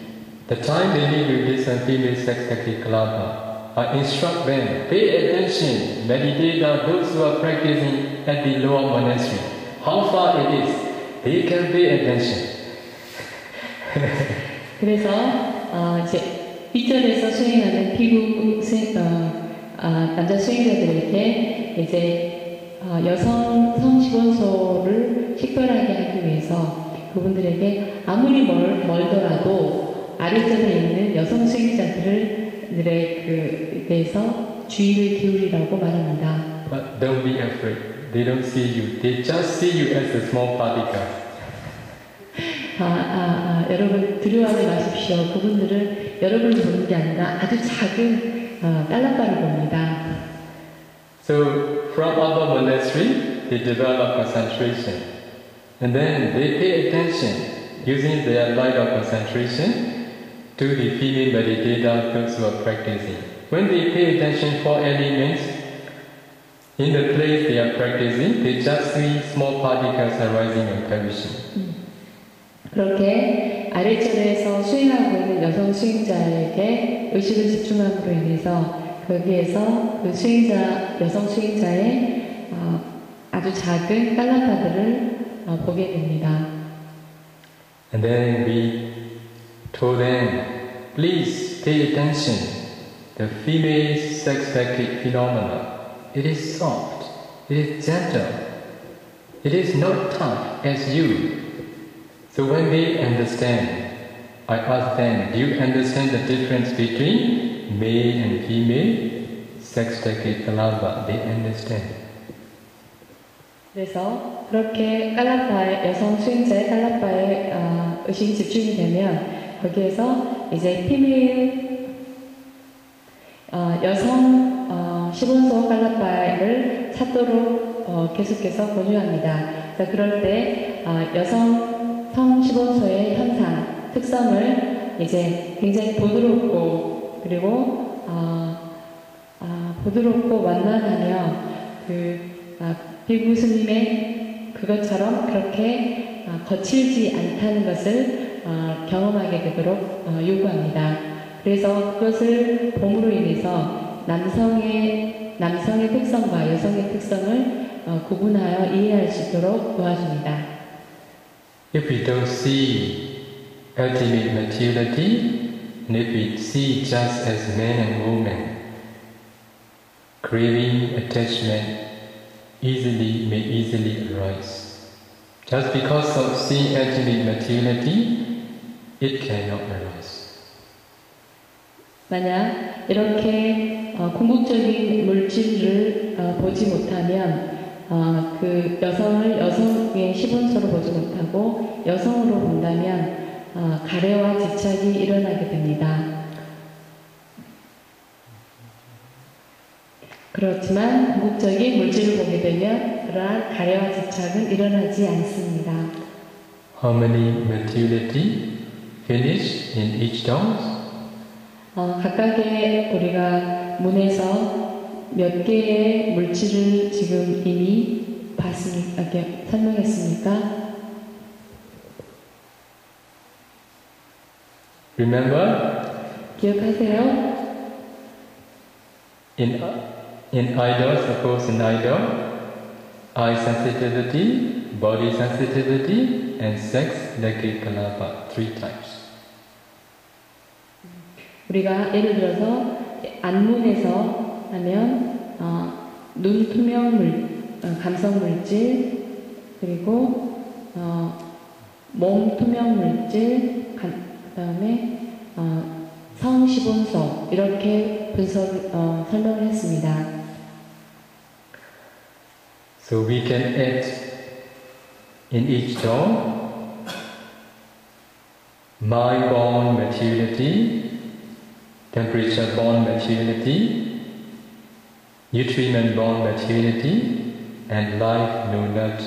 the time they need to listen female sex kalapa, I instruct them, pay attention, meditator, those who are practicing at the lower monastery, how far it is, they can pay attention. 그래서 이제 윗절에서 수행하는 피구 남자 수행자들에게 이제 여성 성식원소를 식별하게 하기 위해서 그분들에게 아무리 멀더라도 아랫절에 있는 여성 수행자들에 대해서 주의를 기울이라고 말합니다. But don't be afraid. They don't see you. They just see you as a small particle. 여러분 두려워하지 마십시오. 그분들은 여러분을 보는 게 아니라 아주 작은 깔라빠를 봅니다. So from upper monastery, they develop concentration, and then they pay attention using their light of concentration to the female meditator, those who are practicing. When they pay attention for elements in the place they are practicing, they just see small particles arising and perishing. 그렇게 아랫절에서 수행하고 있는 여성 수행자에게 의식을 집중함으로 인해서 거기에서 그 여성 수행자의 아주 작은 깔라파들을 보게 됩니다. And then we told them, please pay attention. The female sex phenomena, it is soft, it is gentle, it is not tough as you. So when they understand, I ask them, do you understand the difference between male and female sex kalapa? They understand. 그래서 그렇게 여성 수행자의 깔라파에 의식이 집중이 되면 거기에서 이제 여성 시본소 깔라파를 찾도록 계속해서 권유합니다. 그래서 그럴 때 여성 성시본소의 현상, 특성을 이제 굉장히 부드럽고 그리고 부드럽고 완만하며 비구 스님의 그것처럼 그렇게 거칠지 않다는 것을 경험하게 되도록 요구합니다. 그래서 그것을 봄으로 인해서 남성의 특성과 여성의 특성을 구분하여 이해할 수 있도록 도와줍니다. If we don't see ultimate materiality, and if we see just as man and woman, craving, attachment may easily arise. Just because of seeing ultimate materiality, it cannot arise. 만약 이렇게 궁극적인 물질을 보지 못하면 그 여성의 시본소로 보지 못하고 여성으로 본다면 가래와 집착이 일어나게 됩니다. 그렇지만 궁극적인 물질을 보게 되면 그러한 가래와 집착은 일어나지 않습니다. How many materiality finish in each dose? 각각의 우리가 문에서 몇 개의 물질을 지금 이미 설명했습니까? Remember? 기억하세요? In idol, suppose in idol, eye sensitivity, body sensitivity, and sex kalapa, 3 types. 우리가 예를 들어서 안문에서 하면 눈 투명 감성 물질, 그리고 몸 투명 물질, 그다음에 성시본소 이렇게 설명을 했습니다. So we can add in each term mind-born materiality, temperature-born materiality, nutriment-born materiality, and life-knowledge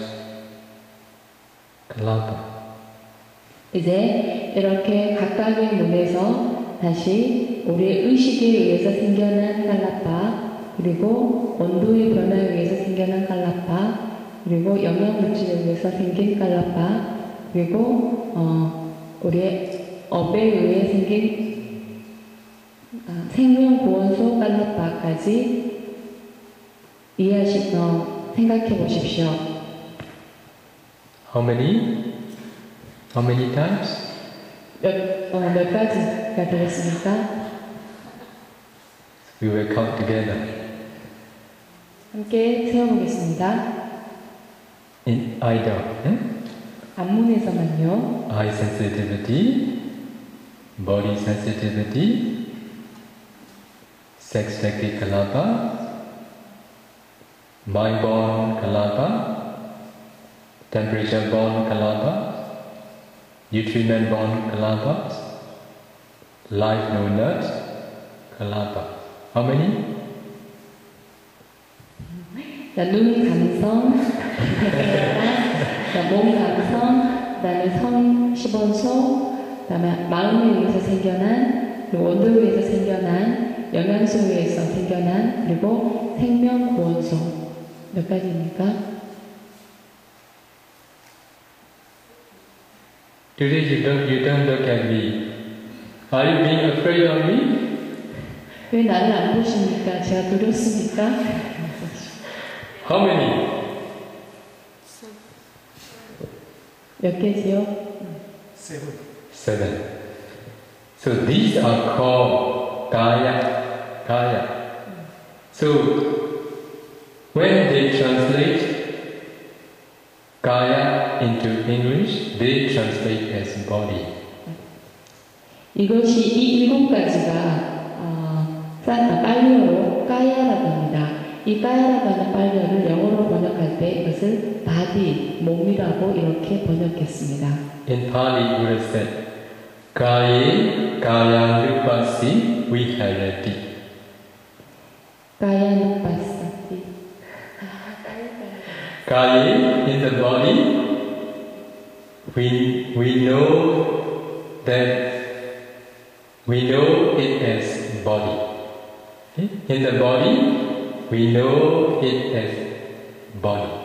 kalapa. 이제 이렇게 각각의 문에서 다시 우리의 의식에 의해서 생겨난 칼라파, 그리고 온도의 변화에 의해서 생겨난 칼라파, 그리고 영양물질에 의해서 생긴 칼라파, 그리고 우리의 업에 의해 생긴 생명구원소 칼라파까지 생각해 보십시오. How many? How many times? 몇 가지가 되겠습니까? We will count together. 함께 세어보겠습니다. In either 앞문에서만요. eye sensitivity, body sensitivity, sex tactic kalapa, mind-born kalapa, temperature-born kalapa, nutriment-born kalapa, life-knowledge kalapa. How many? 눈 감성, 몸 감성, 그다음에 성 시본소, 그다음에 마음에 의해서 생겨난, 그리고 온도에 의해서 생겨난, 영양소에 의해서 생겨난, 그리고 생명 구원소. 몇 가지입니까? Today you don't look at me. Are you being afraid of me? 왜 나를 안 보십니까? 제가 두렵습니까? How many? 몇 개지요? Seven. So these are called kaya. So when they translate kaya into English, they translate as body. 이것이 이 7가지가 빨리어로 까야라고 합니다. 이 까야라고 하는 빨리어를 영어로 번역할 때 이것을 바디, 몸이라고 이렇게 번역했습니다. In Pali, Buddha said, Kaye Kayanupasi Viharati. 까야누파사티. Kaye in the body, we know it as body. In the body, we know it as body.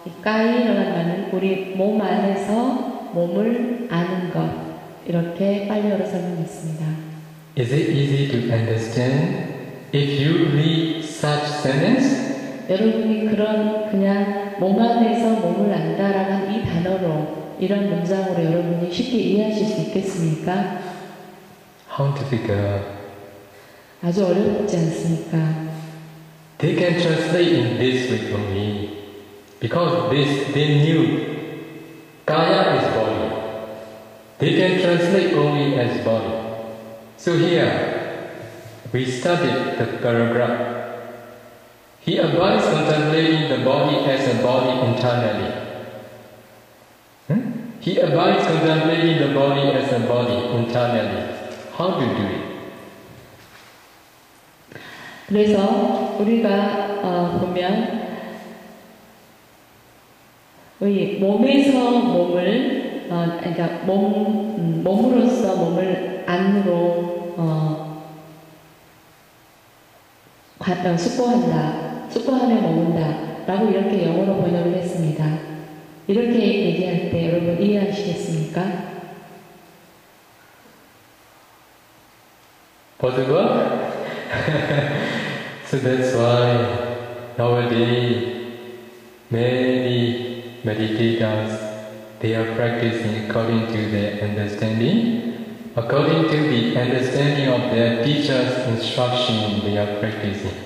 이 까이라는 말은 우리 몸 안에서 몸을 아는 것, 이렇게 빨리어로 설명했습니다. Is it easy to understand if you read such sentence? 여러분이 그냥 몸 안에서 몸을 안다라는 이 단어로, 이런 문장으로 여러분이 쉽게 이해하실 수 있겠습니까? How difficult. 아주 어렵지 않습니까? They can translate in this way only. Because they knew Kaya is body. They can translate only as body. So here, we studied the paragraph. He advised contemplating the body as a body internally. He advised contemplating the body as a body internally. How to do it? 그래서 우리가 보면 우리 몸에서 몸을 그러니까 몸으로서 몸을 안으로 숙고하며 머문다라고 이렇게 영어로 번역을 했습니다. 이렇게 얘기할 때 여러분 이해하시겠습니까? Possible? So that's why nowadays many meditators, they are practicing according to their understanding, according to the understanding of their teacher's instruction they are practicing.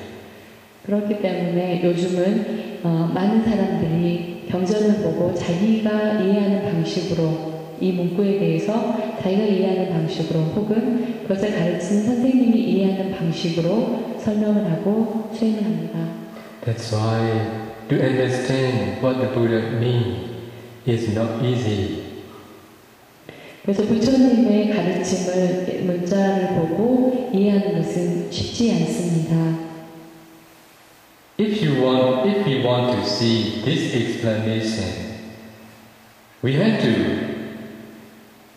그렇기 때문에 요즘은 많은 사람들이 경전을 보고 자기가 이해하는 방식으로 이 문구에 대해서 자기가 이해하는 방식으로 혹은 그것을 가르치는 선생님이 이해하는 방식으로 설명을 하고 수행을 합니다. That's why to understand what the Buddha means is not easy. 그래서 부처님의 가르침을 문자를 보고 이해하는 것은 쉽지 않습니다. If we want to see this explanation, we have to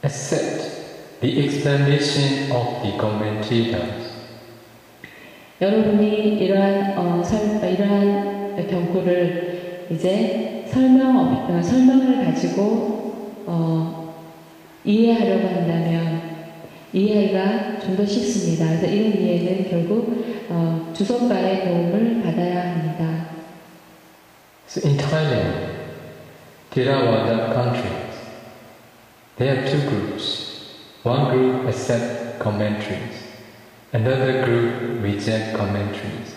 accept the explanation of the commentators. 여러분이 이러한 경구를 이제 설명을 가지고 이해하려고 한다면 이해하기가 좀 더 쉽습니다. 그래서 이런 이해는 결국 주석가의 도움을 받아야 합니다. So in Thailand, Theravada countries, there are two groups. One group accept commentaries, another group reject commentaries.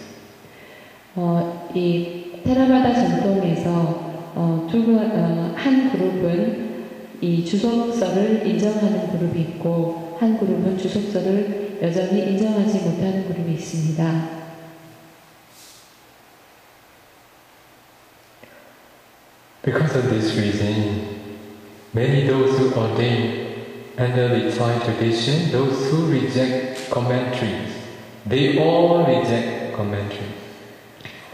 이 테라바다 전통에서 한 그룹은 이 주석서를 인정하는 그룹이 있고 한 그룹은 주석서를 여전히 인정하지 못하는 그룹이 있습니다. Because of this reason, many those who ordain under the Thai tradition, those who reject commentaries, they all reject commentaries.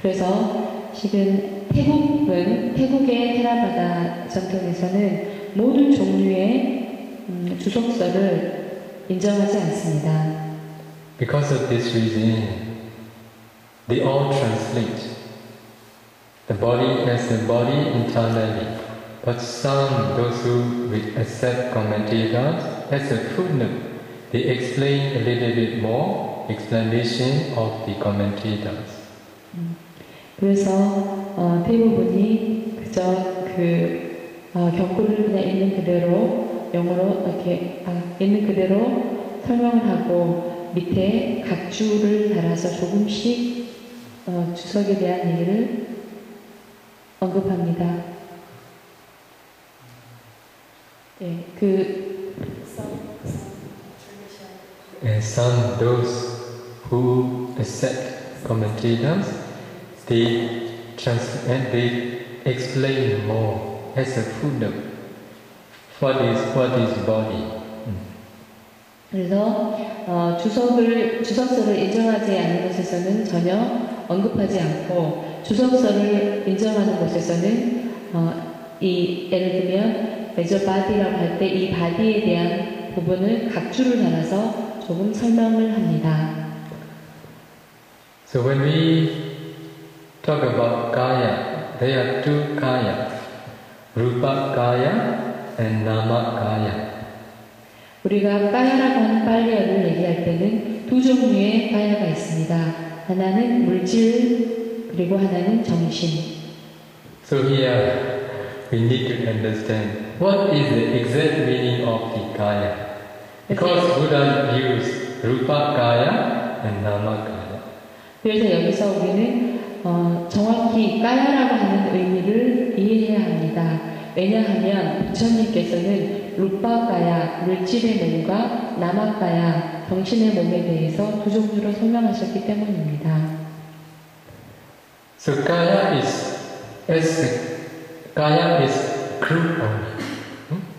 그래서 실은 태국의 테라바다 전통에서는 모든 종류의 주석서를 인정하지 않습니다. Because of this reason, they all translate the body as a body internally, but some, those who accept commentators, as a footnote, they explain a little bit more explanation of the commentators. 그래서 대부분이 그저 경구를 그냥 있는 그대로 영어로 이렇게 있는 그대로 설명을 하고 밑에 각주를 달아서 조금씩 주석에 대한 얘기를 언급합니다. 네, And some, those who accept commentators, they explain more as a footnote. What is body? 그래서 주석서를 인정하지 않는 곳에서는 전혀 언급하지 않고 주석서를 인정하는 곳에서는 예를 들면 major body라고 할 때 이 바디에 대한 부분을 각주를 달아서 조금 설명을 합니다. So when we talk about kaya, there are two kaya, rupa kaya and nama kaya. 우리가 까야라고 하는 빨리어를 얘기할 때는 두 종류의 까야가 있습니다. 하나는 물질 그리고 하나는 정신. So here we need to understand what is the exact meaning of the kaya. Because Buddha used rupa kaya and nama kaya. 그래서 여기서 우리는 정확히 까야라고 하는 의미를 이해해야 합니다. 왜냐하면 부처님께서는 루파가야, 물질의 몸과 나마가야, 정신의 몸에 대해서 두 종류로 설명하셨기 때문입니다. So kaya is group only.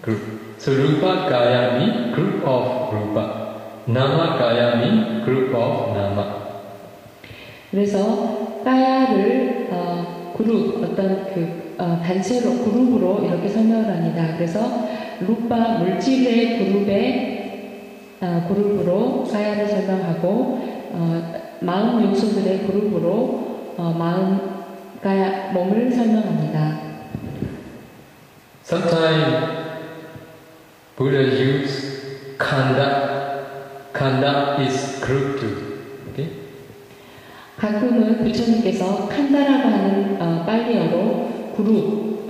Group. So rupa kaya means group of rupa. Nama kaya means group of nama. 그래서 까야를 그룹, 단체로, 그룹으로 이렇게 설명을 합니다. 그래서 루파, 물질의 그룹으로 까야를 설명하고, 마음 요소들의 그룹으로 몸을 설명합니다. Sometimes Buddha use khanda. Khanda is group too. Okay? 가끔은 부처님께서 칸다라고 하는 빨리어로 그룹,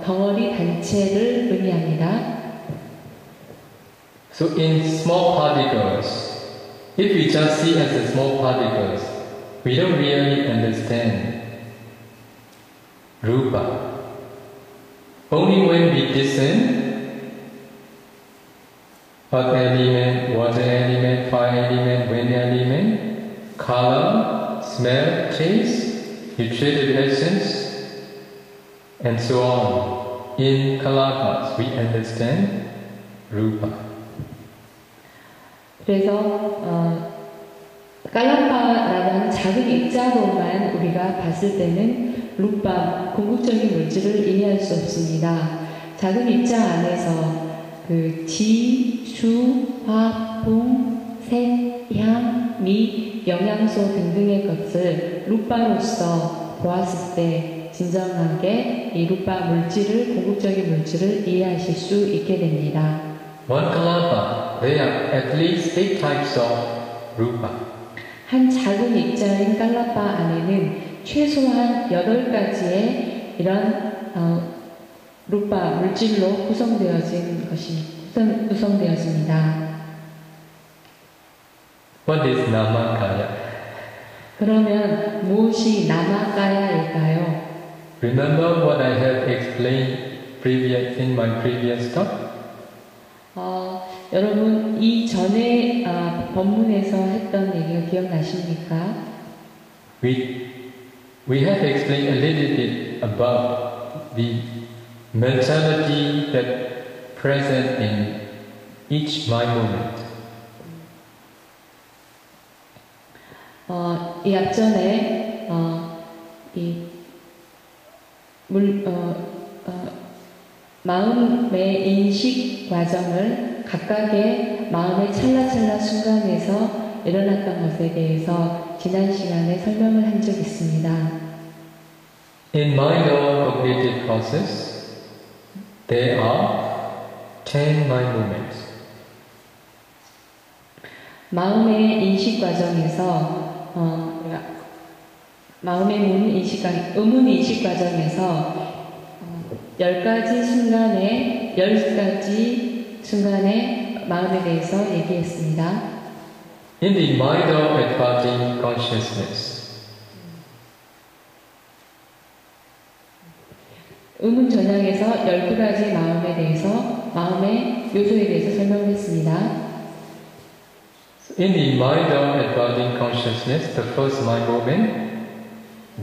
덩어리 단체를 의미합니다. So So in small particles, if we just see as the small particles, we don't really understand Rupa. Only when we discern earth element, water element, fire element, wind element, color, smell, taste, nutritive essence, and so on. In Kalapas, we understand Rupa. 그래서 깔라파라는 작은 입자로만 우리가 봤을 때는 루파, 궁극적인 물질을 이해할 수 없습니다. 작은 입자 안에서 그 지, 수, 화, 풍, 색, 향, 미, 영양소 등등의 것을 루파로서 보았을 때 진정하게 이 루파 물질을, 궁극적인 물질을 이해하실 수 있게 됩니다. One kalapa, there are at least 8 types of rupa. 한 작은 입자인 깔라파 안에는 최소한 8가지의 이런 루파 물질로 구성되어진 구성되었습니다. What is namakaya? 그러면 무엇이 나마가야일까요? Remember what I have explained in my previous talk? 여러분 이 전에 본문에서 했던 얘기가 기억나십니까? We have explained a little bit about the mentality that present in each mind moment. 이 앞전에 마음의 인식 과정을 각각의 마음의 찰나찰나 순간에서 일어났던 것에 대해서 지난 시간에 설명을 한 적이 있습니다. In mind or cognitive process, there are 10 mind moments. 마음의 인식 과정에서 마음의 의문 인식 과정에서 10가지 순간의 마음에 대해서 얘기했습니다. In the mind of advancing consciousness, 의문 전향에서 12가지 마음에 대해서, 마음의 요소에 대해서 설명했습니다. in the mind of advancing consciousness, the first mind moment,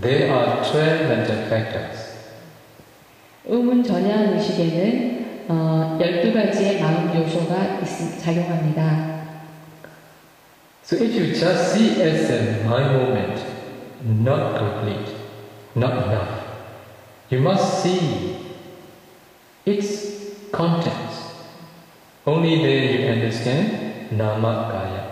there are 12 mental factors. 의문 전향 의식에는 12가지의 마음 요소가 작용합니다. So if you just see as a mind moment, not complete, not enough, you must see its contents. Only then you understand Namakaya.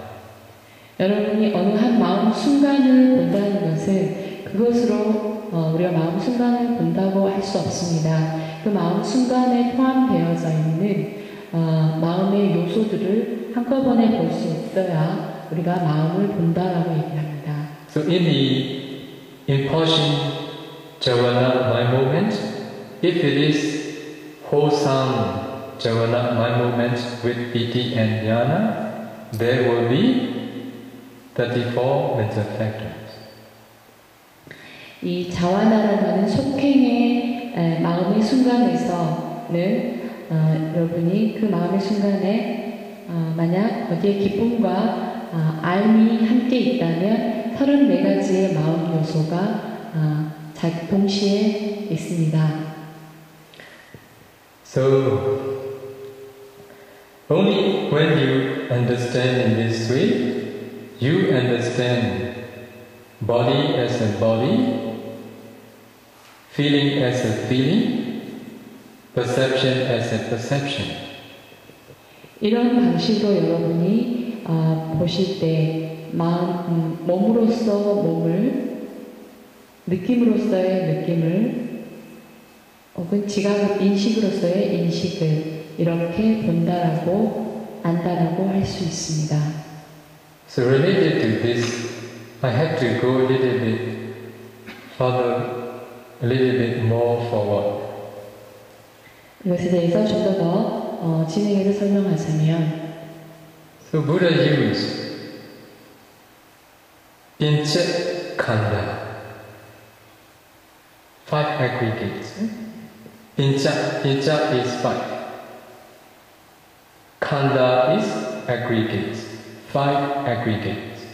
여러분이 어느 한 마음 순간을 본다는 것은 그것으로 우리가 마음 순간을 본다고 할 수 없습니다. 그 마음 순간에 포함되어져 있는 마음의 요소들을 한꺼번에 볼 수 있어야 우리가 마음을 본다라고 얘기합니다. So in the impulsion Javana mind moment, if it is wholesome Javana mind moment with piti and jnana, there will be 34 mental factors. 이 자와나라고 하는 속행의 마음의 순간에서는 여러분이 그 마음의 순간에 만약 거기에 기쁨과 알미 함께 있다면 34가지의 마음 요소가 동시에 있습니다. So only when you understand in this way, you understand body as a body, feeling as a feeling, perception as a perception. 이런 방식으로 여러분이 보실 때 몸으로서 몸을, 느낌으로서의 느낌을, 혹은 지각 인식으로서의 인식을 이렇게 본다라고 안다라고 할 수 있습니다. So related to this, I have to go a little bit further, a little bit more forward. 이것에 대해서 좀 더 진행해서 설명하자면, So Buddha used Pincha Khanda, 5 aggregates. Pincha is 5. Khanda is aggregates, 5 aggregates.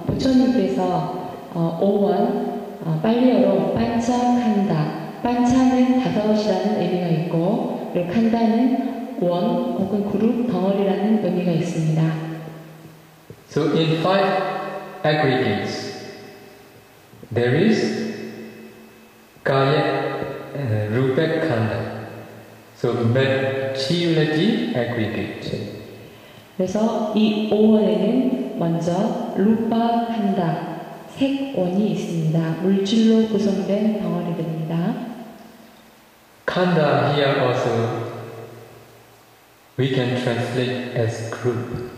부처님께서 5원 빨리어로 반차칸다, 반차는 5이라는 의미가 있고 그리고 칸다는 원 혹은 그룹, 덩어리라는 의미가 있습니다. So in 5 aggregates, there is Kaya Rupa Khanda. So materiality aggregate. 그래서 이 5원에는 먼저 루파 칸다, 색원이 있습니다. 물질로 구성된 덩어리들입니다. Khanda here also we can translate as group.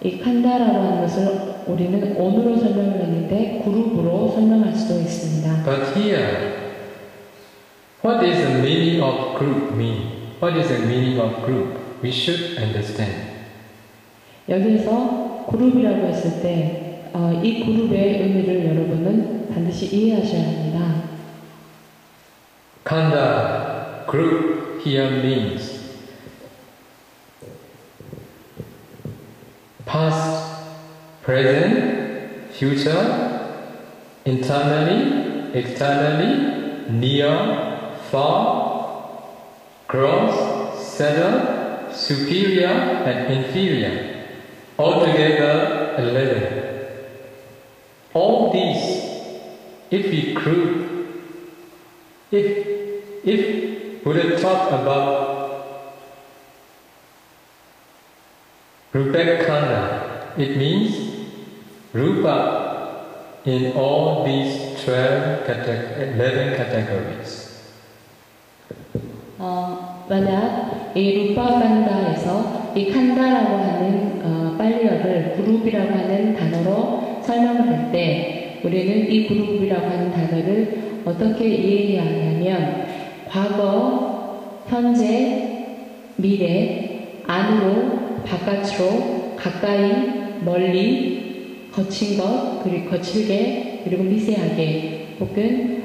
이 칸다라고 하는 것을 우리는 온으로 설명을 했는데 그룹으로 설명할 수도 있습니다. But here, what is the meaning of group mean? What is the meaning of group? We should understand. 여기서 그룹이라고 했을 때 이 그룹의 의미를 여러분은 반드시 이해하셔야 합니다. Khanda, group here means past, present, future, internally, externally, near, far, gross, subtle, superior, and inferior. Altogether 11. All these, if we group, if Buddha talked about Rupa Khanda, it means Rupa in all these 11 categories. 만약 이 루파 칸다에서 이 칸다라고 하는 빨리어를 그룹이라고 하는 단어로 설명을 할 때 우리는 이 그룹이라고 하는 단어를 어떻게 이해해야 하냐면 과거, 현재, 미래, 안으로, 바깥으로, 가까이, 멀리, 거친 것, 그리고 거칠게, 그리고 미세하게, 혹은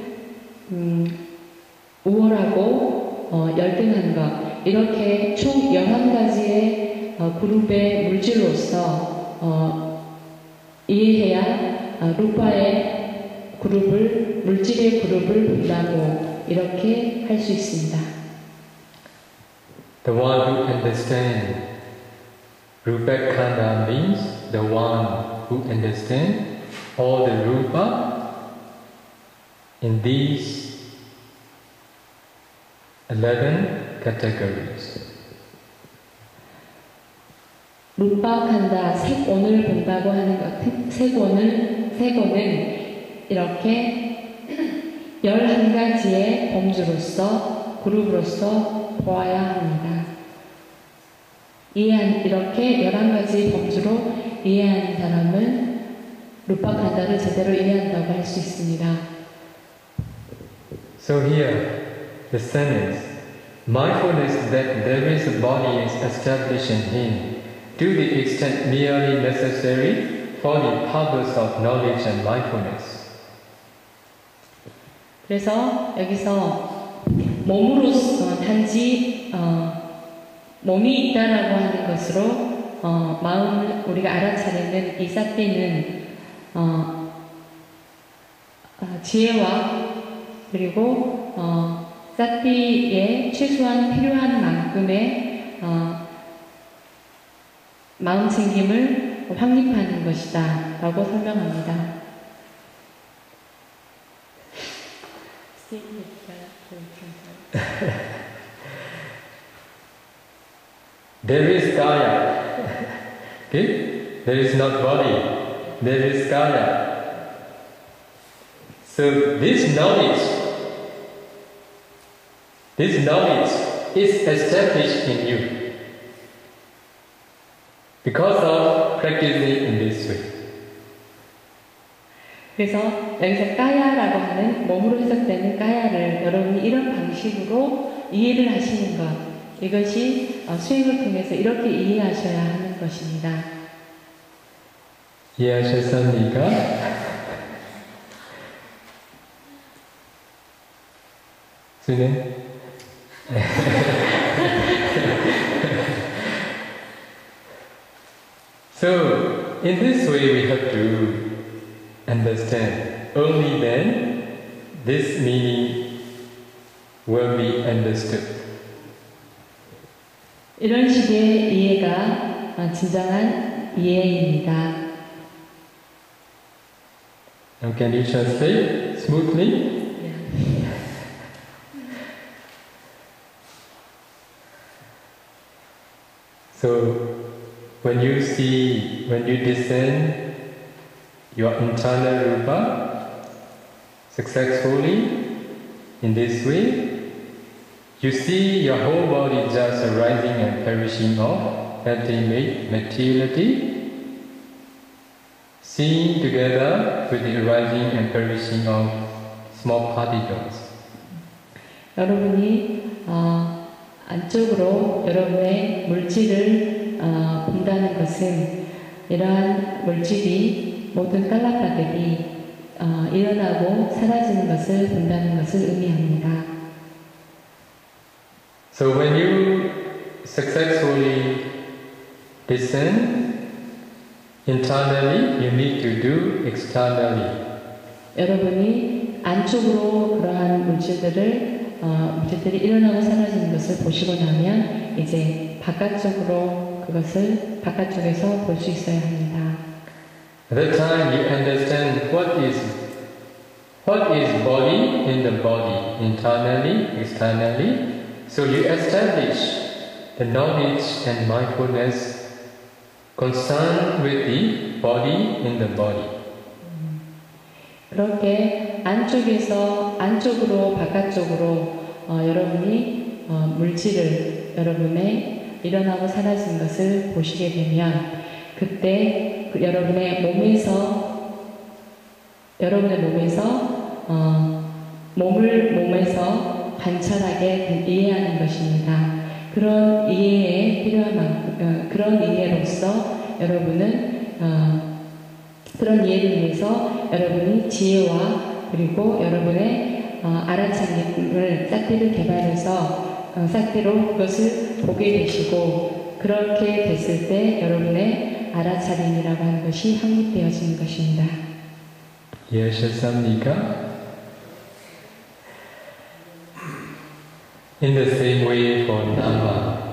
우월하고 열등한 것, 이렇게 총 11가지의 그룹의 물질로서 이해해야 루파의 그룹을, 물질의 그룹을 본다고 이렇게 할 수 있습니다. The one who understands Rupa Khanda means the one who understands all the Rupa in these 11 categories. 루파 칸다, 색온을 본다고 하는 것, 색온은 이렇게 11가지의 범주로서, 그룹으로서 보아야 합니다. 이렇게 11가지 범주로 이해하는 사람은 루파 칸다를 제대로 이해한다고 할 수 있습니다. So here, the sentence, mindfulness that there is a body is established in him to the extent merely necessary for the purpose of knowledge and mindfulness. 그래서 여기서 몸으로서 단지 몸이 있다라고 하는 것으로 마음을 우리가 알아차리는 이 사띠는 지혜와 그리고 사띠에 최소한 필요한 만큼의 마음 챙김을 확립하는 것이다 라고 설명합니다. There is Kaya. Okay? There is not body. There is Kaya. So this knowledge is established in you because of practicing in this way. 그래서 여기서 까야라고 하는 몸으로 해석되는 까야를 여러분이 이런 방식으로 이해를 하시는 것, 이것이 수행을 통해서 이렇게 이해하셔야 하는 하는 것입니다. 이해하셨습니까? 수는? So, in this way we have to understand. Only then this meaning will be understood. 이런 식의 이해가 진정한 이해입니다. Now can you translate smoothly? So, when you discern your internal rupa successfully in this way, you see your whole body just arising and perishing of ultimate materiality, seen together with the arising and perishing of small particles. 여러분이 안쪽으로 여러분의 물질을 본다는 것은 이러한 물질이 모든 깔라파들이 일어나고 사라지는 것을 본다는 것을 의미합니다. So when you successfully discern internally, you need to do externally. 여러분이 안쪽으로 그러한 물질들이 일어나고 사라지는 것을 보시고 나면 이제 바깥쪽에서 볼 수 있어야 합니다. At that time you understand what is body in the body, internally, externally. So you establish the knowledge and mindfulness concerned with the body in the body. 그렇게 안쪽으로 바깥쪽으로 여러분이 물질을 여러분의 일어나고 사라진 것을 보시게 되면 그때 여러분의 몸에서 관찰하게 이해하는 것입니다. 그런 이해로서 여러분은 그런 이해를 위해서 여러분이 지혜와 그리고 여러분의 알아차림을 싹디를 개발해서 싹디로 그것을 보게 되시고 그렇게 됐을 때 여러분의 알아차림이라고 하는 것이 확립되어지는 것입니다. 이해하셨습니까? In the same way for Nama.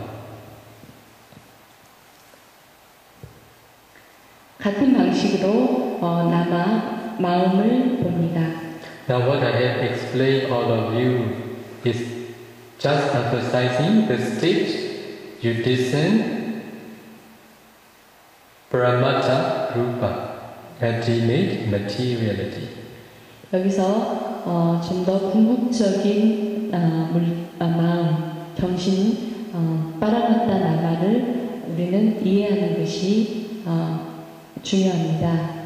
같은 방식으로 마음을 봅니다. Now what I have explained all of you is just emphasizing the state you discern Paramatta Rupa, ultimate materiality. 여기서 좀 더 궁극적인 마음, 정신, 파라마타 나마를 우리는 이해하는 것이 중요합니다.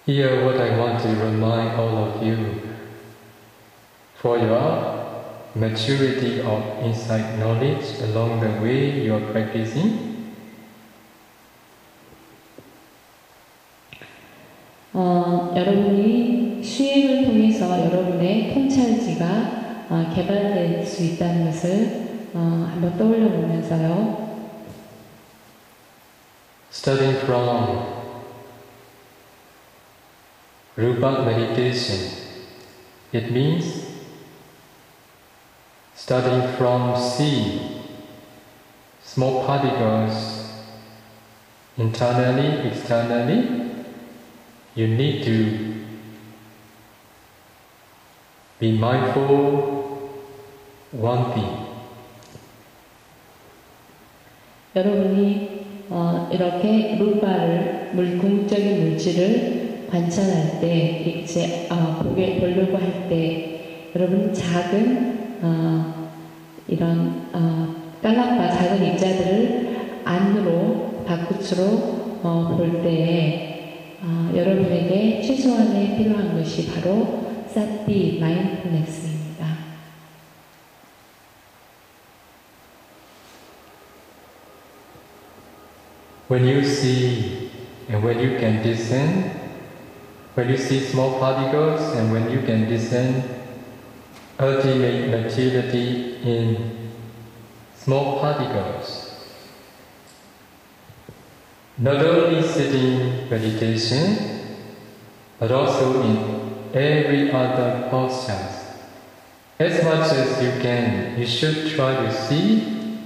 Here what I want to remind all of you, for your maturity of insight knowledge along the way you are practicing, 여러분이 수행을 통해서 여러분의 통찰지가 개발될 수 있다는 것을 한번 떠올려 보면서요. starting from Rupa meditation, it means starting from see small particles internally, externally, you need to be mindful one thing. 여러분이 이렇게 궁극적인 물질을 관찰할 때, 이제 보려고 할 때, 여러분 작은 이런 깔락바 작은 입자들을 안으로 밖으로 볼 때에 여러분에게 최소한에 필요한 것이 바로 사티 마인드풀니스입니다. when you see and when you can discern, when you see small particles and when you can discern ultimate materiality in small particles, not only sitting meditation, but also in every other postures. As much as you can, you should try to see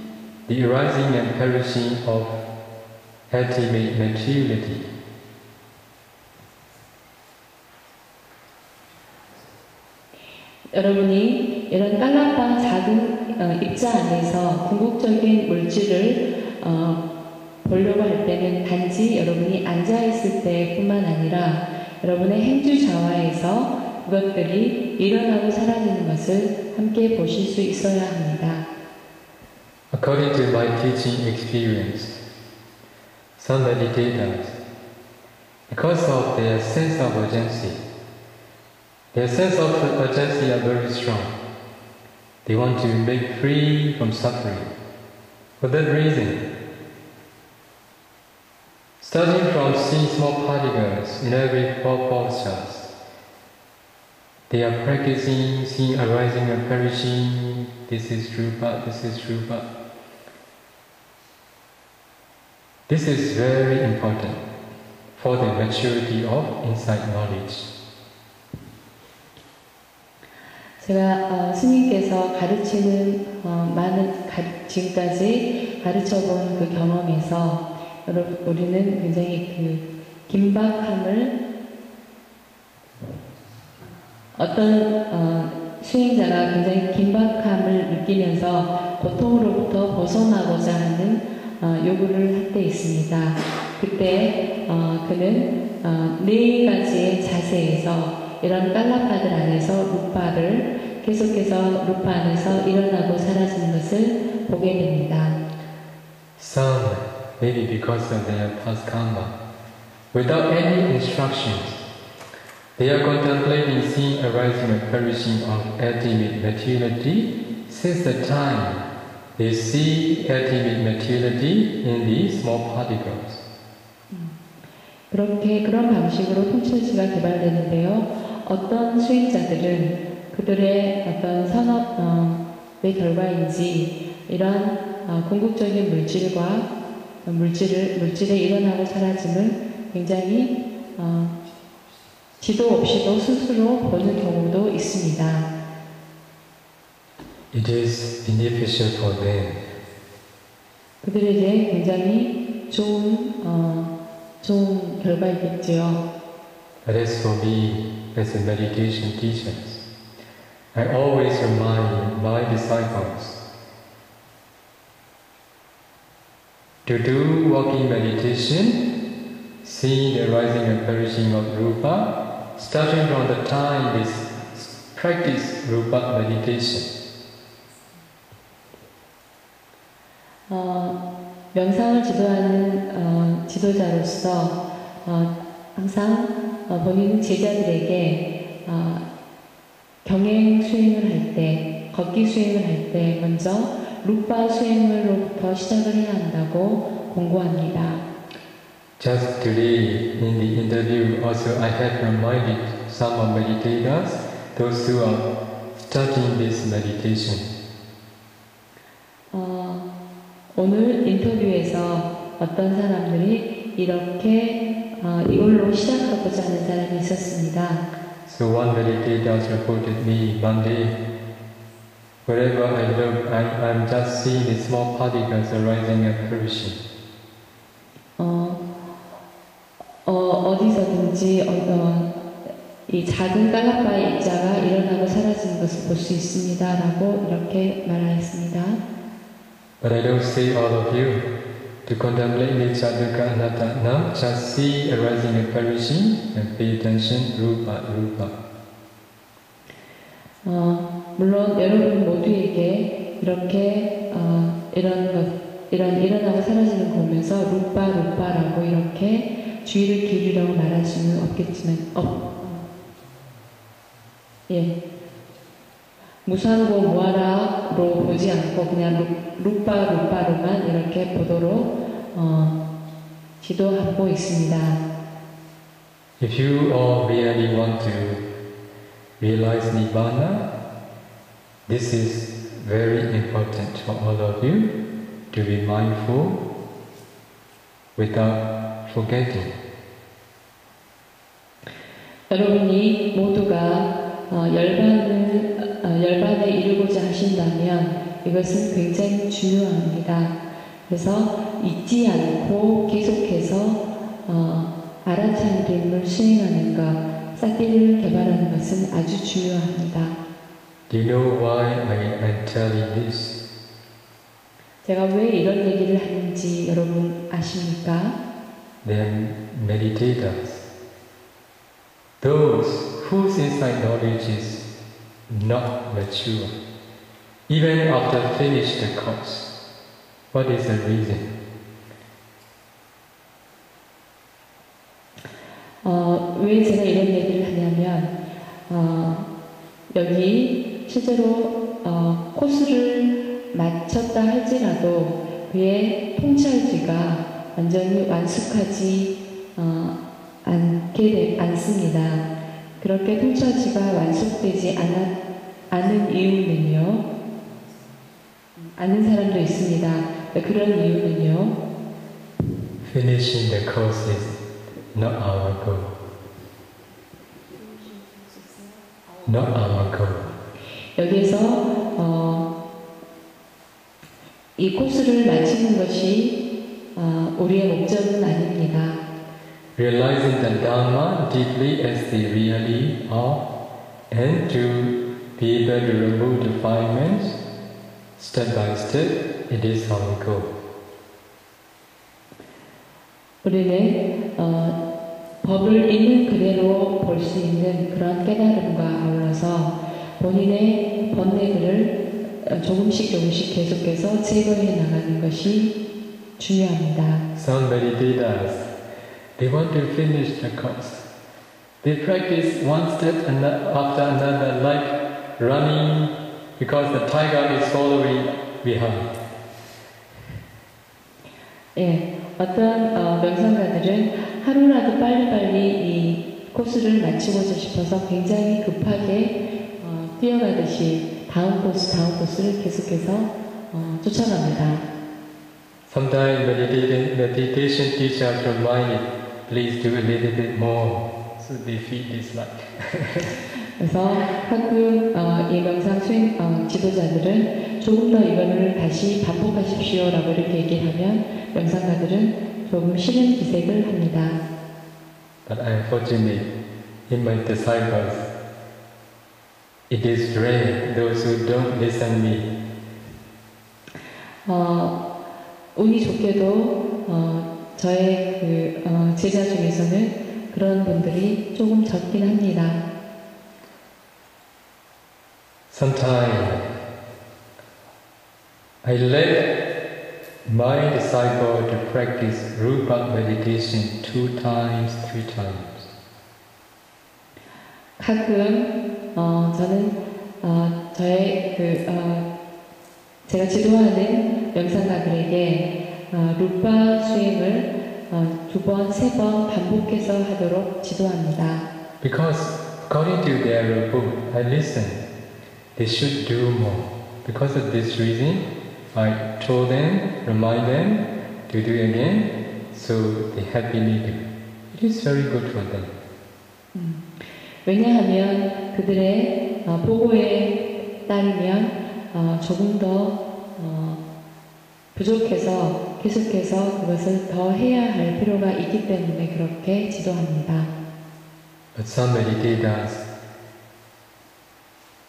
the arising and perishing of ultimate materiality. 여러분이 이런 깔라파 작은 입자 안에서 궁극적인 물질을 보려고 할 때는 단지 여러분이 앉아있을 때뿐만 아니라 여러분의 행주자화에서 그것들이 일어나고 사라지는 것을 함께 보실 수 있어야 합니다. According to my teaching experience, some meditators, because of their sense of urgency are very strong. They want to make free from suffering. For that reason, starting from seeing small particles in every four postures, they are practicing seeing arising and perishing. This is Rupa, this is Rupa. This is very important for the maturity of insight knowledge. 제가 스님께서 가르치는 지금까지 가르쳐본 그 경험에서 우리는 굉장히 그 긴박함을 어떤 수행자가 굉장히 긴박함을 느끼면서 고통으로부터 벗어나고자 하는 요구를 할 때 있습니다. 그때 그는 네 가지의 자세에서 이런 깔라파들 안에서 루파를 계속해서 루파 안에서 일어나고 사라지는 것을 보게 됩니다. Some, maybe because of their past karma, without any instructions, they are contemplating seeing arising and perishing of ultimate materiality since the time they see ultimate materiality in the small particles. 그런 방식으로 통찰지가 개발되는데요. 어떤 수행자들은 그들의 어떤 산업의 결과인지 이런 궁극적인 물질의 일어나고 사라짐을 굉장히 지도 없이도 스스로 보는 경우도 있습니다. It is beneficial for them. 그들에게 굉장히 좋은 결과이겠지요. But as for me, as a meditation teacher, I always remind my disciples to do walking meditation, seeing the rising and perishing of Rupa, starting from the time they practice Rupa meditation. 명상을 지도하는 지도자로서 항상 본인 제자들에게 경행 수행을 할 때, 걷기 수행을 할 때 먼저 루파 수행으로부터 시작을 해야 한다고 공고합니다. Just today in the interview also I have reminded some of meditators, those who are starting this meditation. 오늘 인터뷰에서 어떤 사람들이 이렇게 이걸로 시작하고자 하는 사람이 있었습니다. So one meditator reported me one day, wherever I look, I'm just seeing the small particles arising and perishing. 어디서든지 이 작은 깔라파의 입자가 일어나고 사라지는 것을 볼 수 있습니다라고 이렇게 말하였습니다. But I don't say all of you to contemplate nature dukkha anatta. Now just see arising and perishing and pay attention rupa rupa. 물론 여러분 모두에게 이렇게 이런 일어나고 사라지는 거 보면서 루파라고 이렇게 주의를 기울이라고 말할 수는 없겠지만 무상고 무아라로 보지 않고 그냥 루파로만 이렇게 보도록 지도하고 있습니다. If you all really want to realize Nibbana, this is very important for all of you to be mindful without forgetting. 여러분이 모두가 열반에 이르고자 하신다면 이것은 굉장히 중요합니다. 그래서 잊지 않고 계속해서 아라찬림을 수행하는 것, 싹기를 개발하는 것은 아주 중요합니다. Do you know why I'm telling this? 제가 왜 이런 얘기를 하는지 여러분 아십니까? They are meditators. Those whose insight knowledge is not mature, even after finish the course. What is the reason? 왜 제가 이런 얘기를 하냐면 여기 실제로 코스를 마쳤다 할지라도 그의 통찰지가 완전히 완숙하지 않습니다. 그렇게 통찰지가 완숙되지 않은 이유는요. 아는 사람도 있습니다. 그런 이유는요. Finishing the course is not our goal. Not our goal. 여기에서 이 코스를 마치는 것이 우리의 목적은 아닙니다. Realizing the Dharma deeply as they really are, and to be able to remove defilements step by step, it is our goal. 우리는 법을 있는 그대로 볼 수 있는 그런 깨달음과 아울러서 본인의 번뇌들을 조금씩 계속해서 제거해 나가는 것이 중요합니다. Some meditators, they want to finish the course. They practice one step after another, like running, because the tiger is following behind. 예, 어떤 명상가들은 하루라도 빨리빨리 이 코스를 마치고자 싶어서 굉장히 급하게 뛰어가듯이 다음 코스를 계속해서 쫓아갑니다. Sometimes meditation teacher remind it, please do a little bit more, so they feel this like. 그래서 가끔 이 명상 수행 지도자들은 조금 더 이거를 다시 반복하십시오라고 이렇게 얘기하면 명상가들은 조금 쉬는 기색을 합니다. But I am fortunate in my disciples. It is rare those who don't listen me. 운이 좋게도 저의 그 제자 중에서는 그런 분들이 조금 적긴 합니다. Sometimes I let my disciple to practice Rupa meditation 2 times, 3 times. 가끔 저는 저의 제가 지도하는 명상가들에게 루파 수행을 2번, 3번 반복해서 하도록 지도합니다. Because according to their book, I listen. They should do more. Because of this reason, I told them, remind them to do again, so they happily do. It is very good for them. 왜냐하면 그들의 보고에 따르면 조금 더 부족해서 계속해서 그것을 더 해야 할 필요가 있기 때문에 그렇게 지도합니다. But some meditators,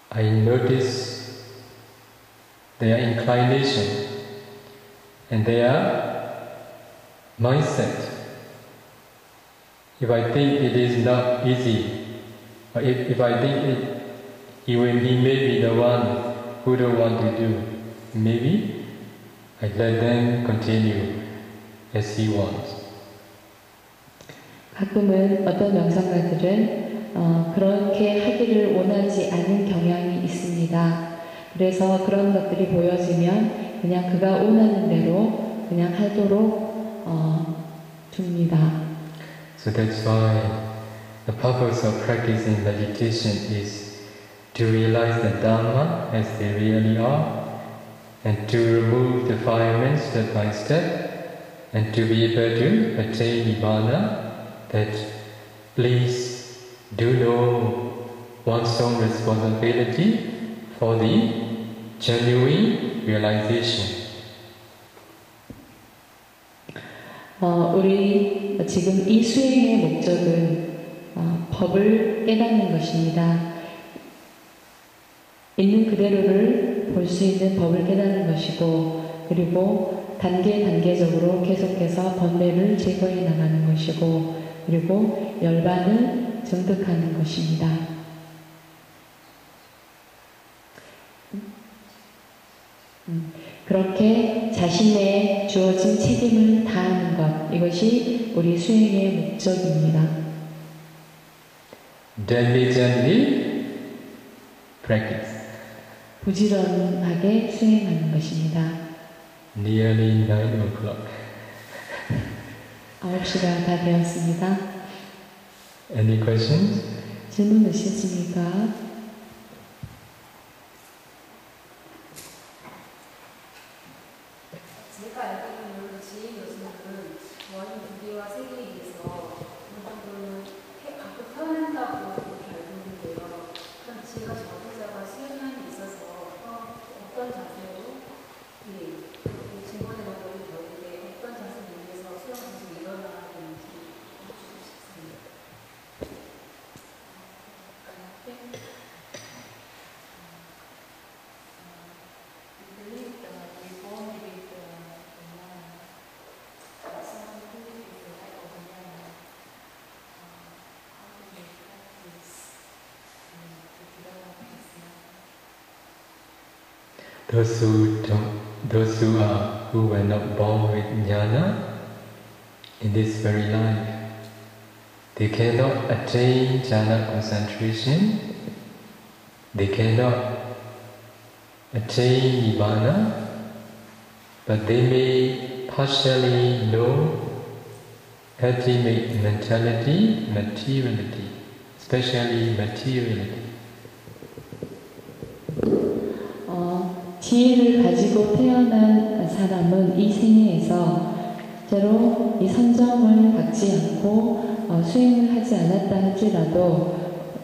I notice their inclination and their mindset. If I think it is not easy, or if I think he may be the one who don't want to do, maybe I let them continue as he wants. 가끔은 어떤 명상가들은 그렇게 하기를 원하지 않은 경향이 있습니다. 그래서 그런 것들이 보여지면 그냥 그가 원하는 대로 그냥 하도록 줍니다. So that's why the purpose of practicing meditation is to realize the Dhamma as they really are, and to remove defilements step by step, and to be able to attain Nibbana, that please do know one's own responsibility for the genuine realization. 우리 지금 이 수행의 목적은 법을 깨닫는 것입니다. 있는 그대로를 볼 수 있는 법을 깨닫는 것이고, 그리고 단계적으로 계속해서 번뇌를 제거해 나가는 것이고, 그리고 열반을 정득하는 것입니다. 그렇게 자신의 주어진 책임을 다하는 것, 이것이 우리 수행의 목적입니다. Diligently practice. 부지런하게 수행하는 것입니다. Nearly 9 o'clock. 9시가 다 되었습니다. Any questions? 질문 있으십니까? 제가 알기로는 지인 교수님은 원, 두개와 세 개에 의해서 어느 정도 갖고 태어난다고 그렇게 알고 있는데요. 그럼 제가 저주자가 수행함에 있어서 어떤 자세로 증거에 나오는 경우에 어떤 자세를 위해서 수행하면서 일어나야 되는지 알려주고 싶습니다. Who were not born with jnana in this very life, they cannot attain jhana concentration, they cannot attain nibbana, but they may partially know ultimate mentality, materiality, especially materiality. 지혜를 가지고 태어난 사람은 이 생애에서 실제로 이 선정을 갖지 않고 수행을 하지 않았다 할지라도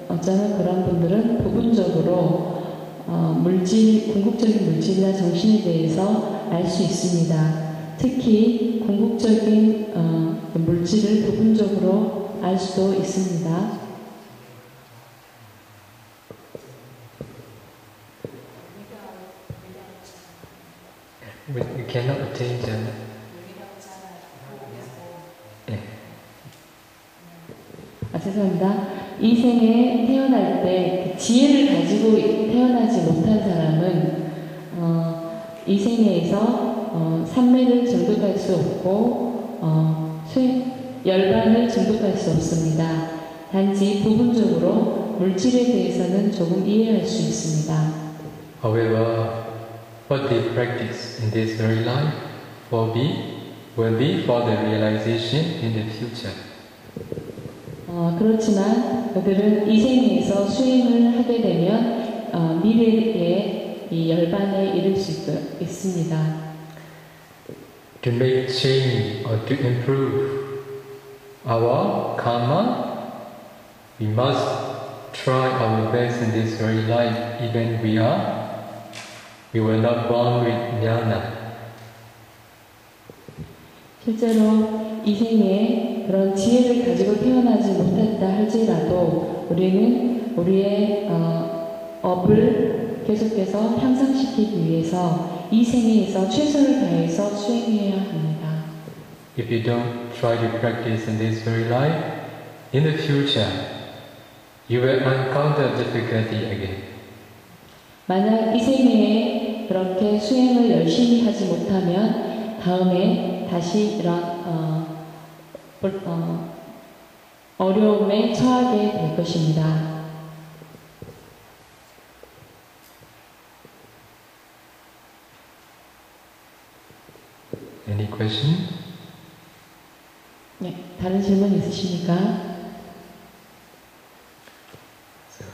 어쩌면 그런 분들은 부분적으로 궁극적인 물질이나 정신에 대해서 알 수 있습니다. 특히 궁극적인 물질을 부분적으로 알 수도 있습니다. We cannot attain jhana. 죄송합니다. 이 생에 태어날 때 지혜를 가지고 태어나지 못한 사람은 이 생애에서 삼매를 정독할 수 없고 열반을 정독할 수 없습니다. 단지 부분적으로 물질에 대해서는 조금 이해할 수 있습니다. However, what they practice in this very life will be for the realization in the future. 그렇지만 그들은 이 생에서 수행을 하게 되면 미래에 이 열반에 이를 수 있습니다. To make change or to improve our karma, we must try our best in this very life, even we were not born with jnana. 실제로 이 생에 그런 지혜를 가지고 태어나지 못했다 할지라도 우리는 우리의 업을 계속해서 향상시키기 위해서 이 생에서 최선을 다해서 수행해야 합니다. If you don't try to practice in this very life, in the future, you will encounter difficulty again. 만약 이 생에 그렇게 수행을 열심히 하지 못하면 다음에 다시 이런 어려움에 처하게 될 것입니다. Any question? 네, 다른 질문 있으십니까? So,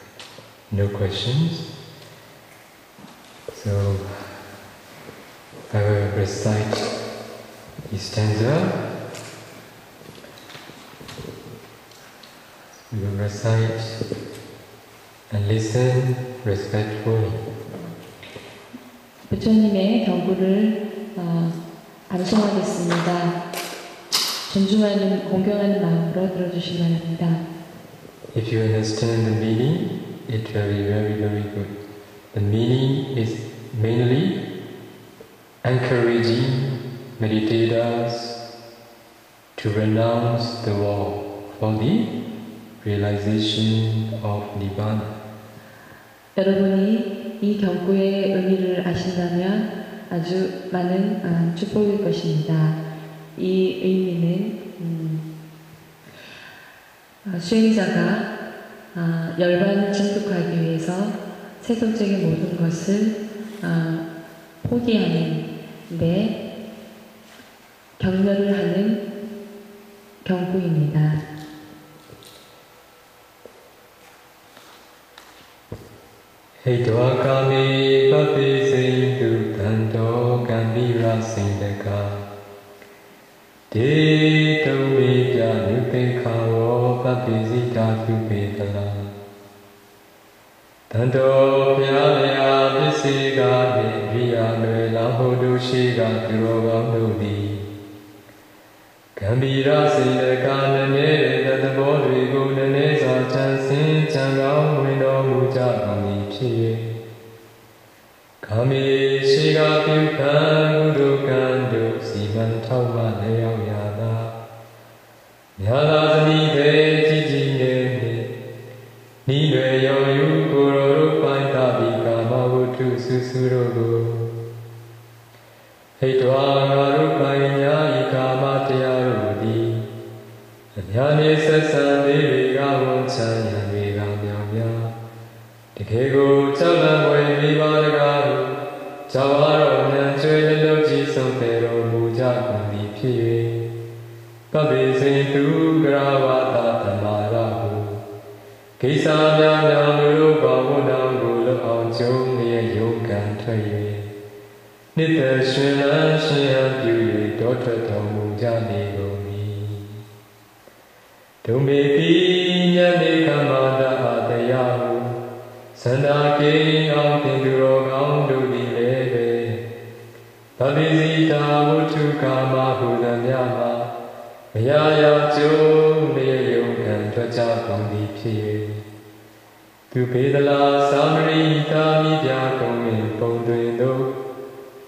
no questions. So, I will recite the stanza. We will recite and listen respectfully. 부처님의 경구를 암송하겠습니다. 존중하는, 공경하는 마음으로 들어주시기 바랍니다. If you understand the meaning, it will be very, very good. The meaning is mainly encouraging meditators to renounce the world for the realization of Nibbana. 여러분이 이 경구의 의미를 아신다면 아주 많은 축복일 것입니다. 이 의미는 수행자가 열반을 증득하기 위해서 세속적인 모든 것을 포기하는 데 격려를 하는 경구입니다. Hedwakame papisentu tanto gambira sindaka De tomipya nupekhawo papisita tupetala Tanto pyalaya pisiga nibriya nuela hodu shiga durogandudi Gambira sindaka nane tatabo dwigo nane sa chansin changao muino muja gami piye Kami shiga pyupan gudukandu siman tauma leyao yada Nyala zani de jiji ne Ni nue yo yu kuro rupai tabi kama wutu susurogo Heitwa nga rupai nya ikama teyarudi Nyane sasan devega wonchan yanvega myamya Dekego chalan mwe vivadagaru Chawaro nyanchwe nendoji sompero muja kundi piye Kabe sentu gravata tamarahu Kisa myamya nuru pavunam gulu aunchung niye yungkan thaye Nita shrilan shrihan pyuye dotra tamuja negomi Tumepi nyane kamada atayahu Sandake ang tindurog ang dudilebe Pabizita mutu kama hudamyama Mayaya chung neyayong kantwacha kundi piye Tupedala samarita midya kongin pongduendo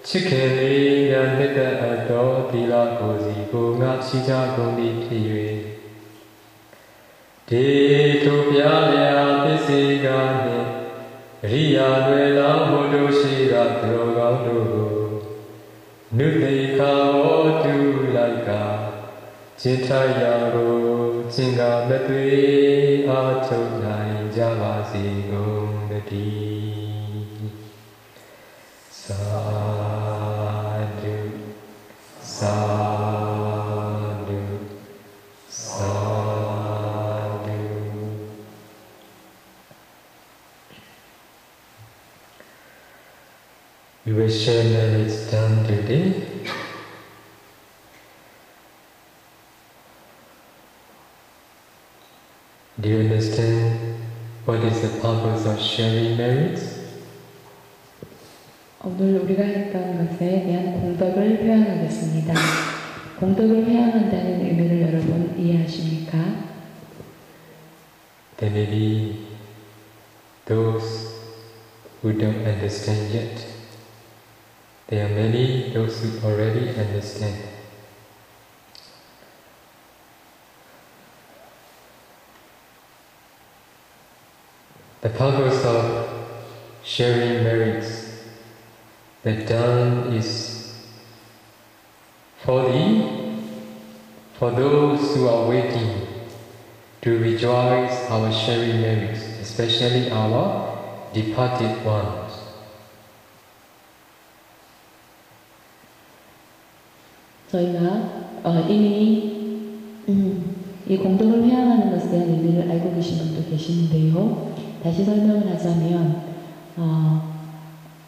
Chikene nyan nita ato tila kozi ko nga chija kundi piye Te tupyalaya pisigane Riya nuela hodo shiga droga dogo Nudeka otu laika Chitaya go chinga metwe ato nai javasi gondati Sadhu Sadhu Sadhu We will share merits done today. Do you understand what is the purpose of sharing merits? 오늘 우리가 했던 것에 대한 공덕을 회양하겠습니다. 공덕을 회양한다는 의미를 여러분 이해하십니까? There may be those who don't understand yet. There are many those who already understand. The purpose of sharing merits, the done is for those who are waiting to rejoice our sharing merits, especially our departed ones. 저희가 이미 이 공덕을 회양하는 것에 대한 의미를 알고 계신 분도 계시는데요. 다시 설명을 하자면,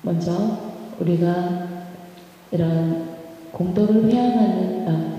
먼저 우리가 이런 공덕을 회양하는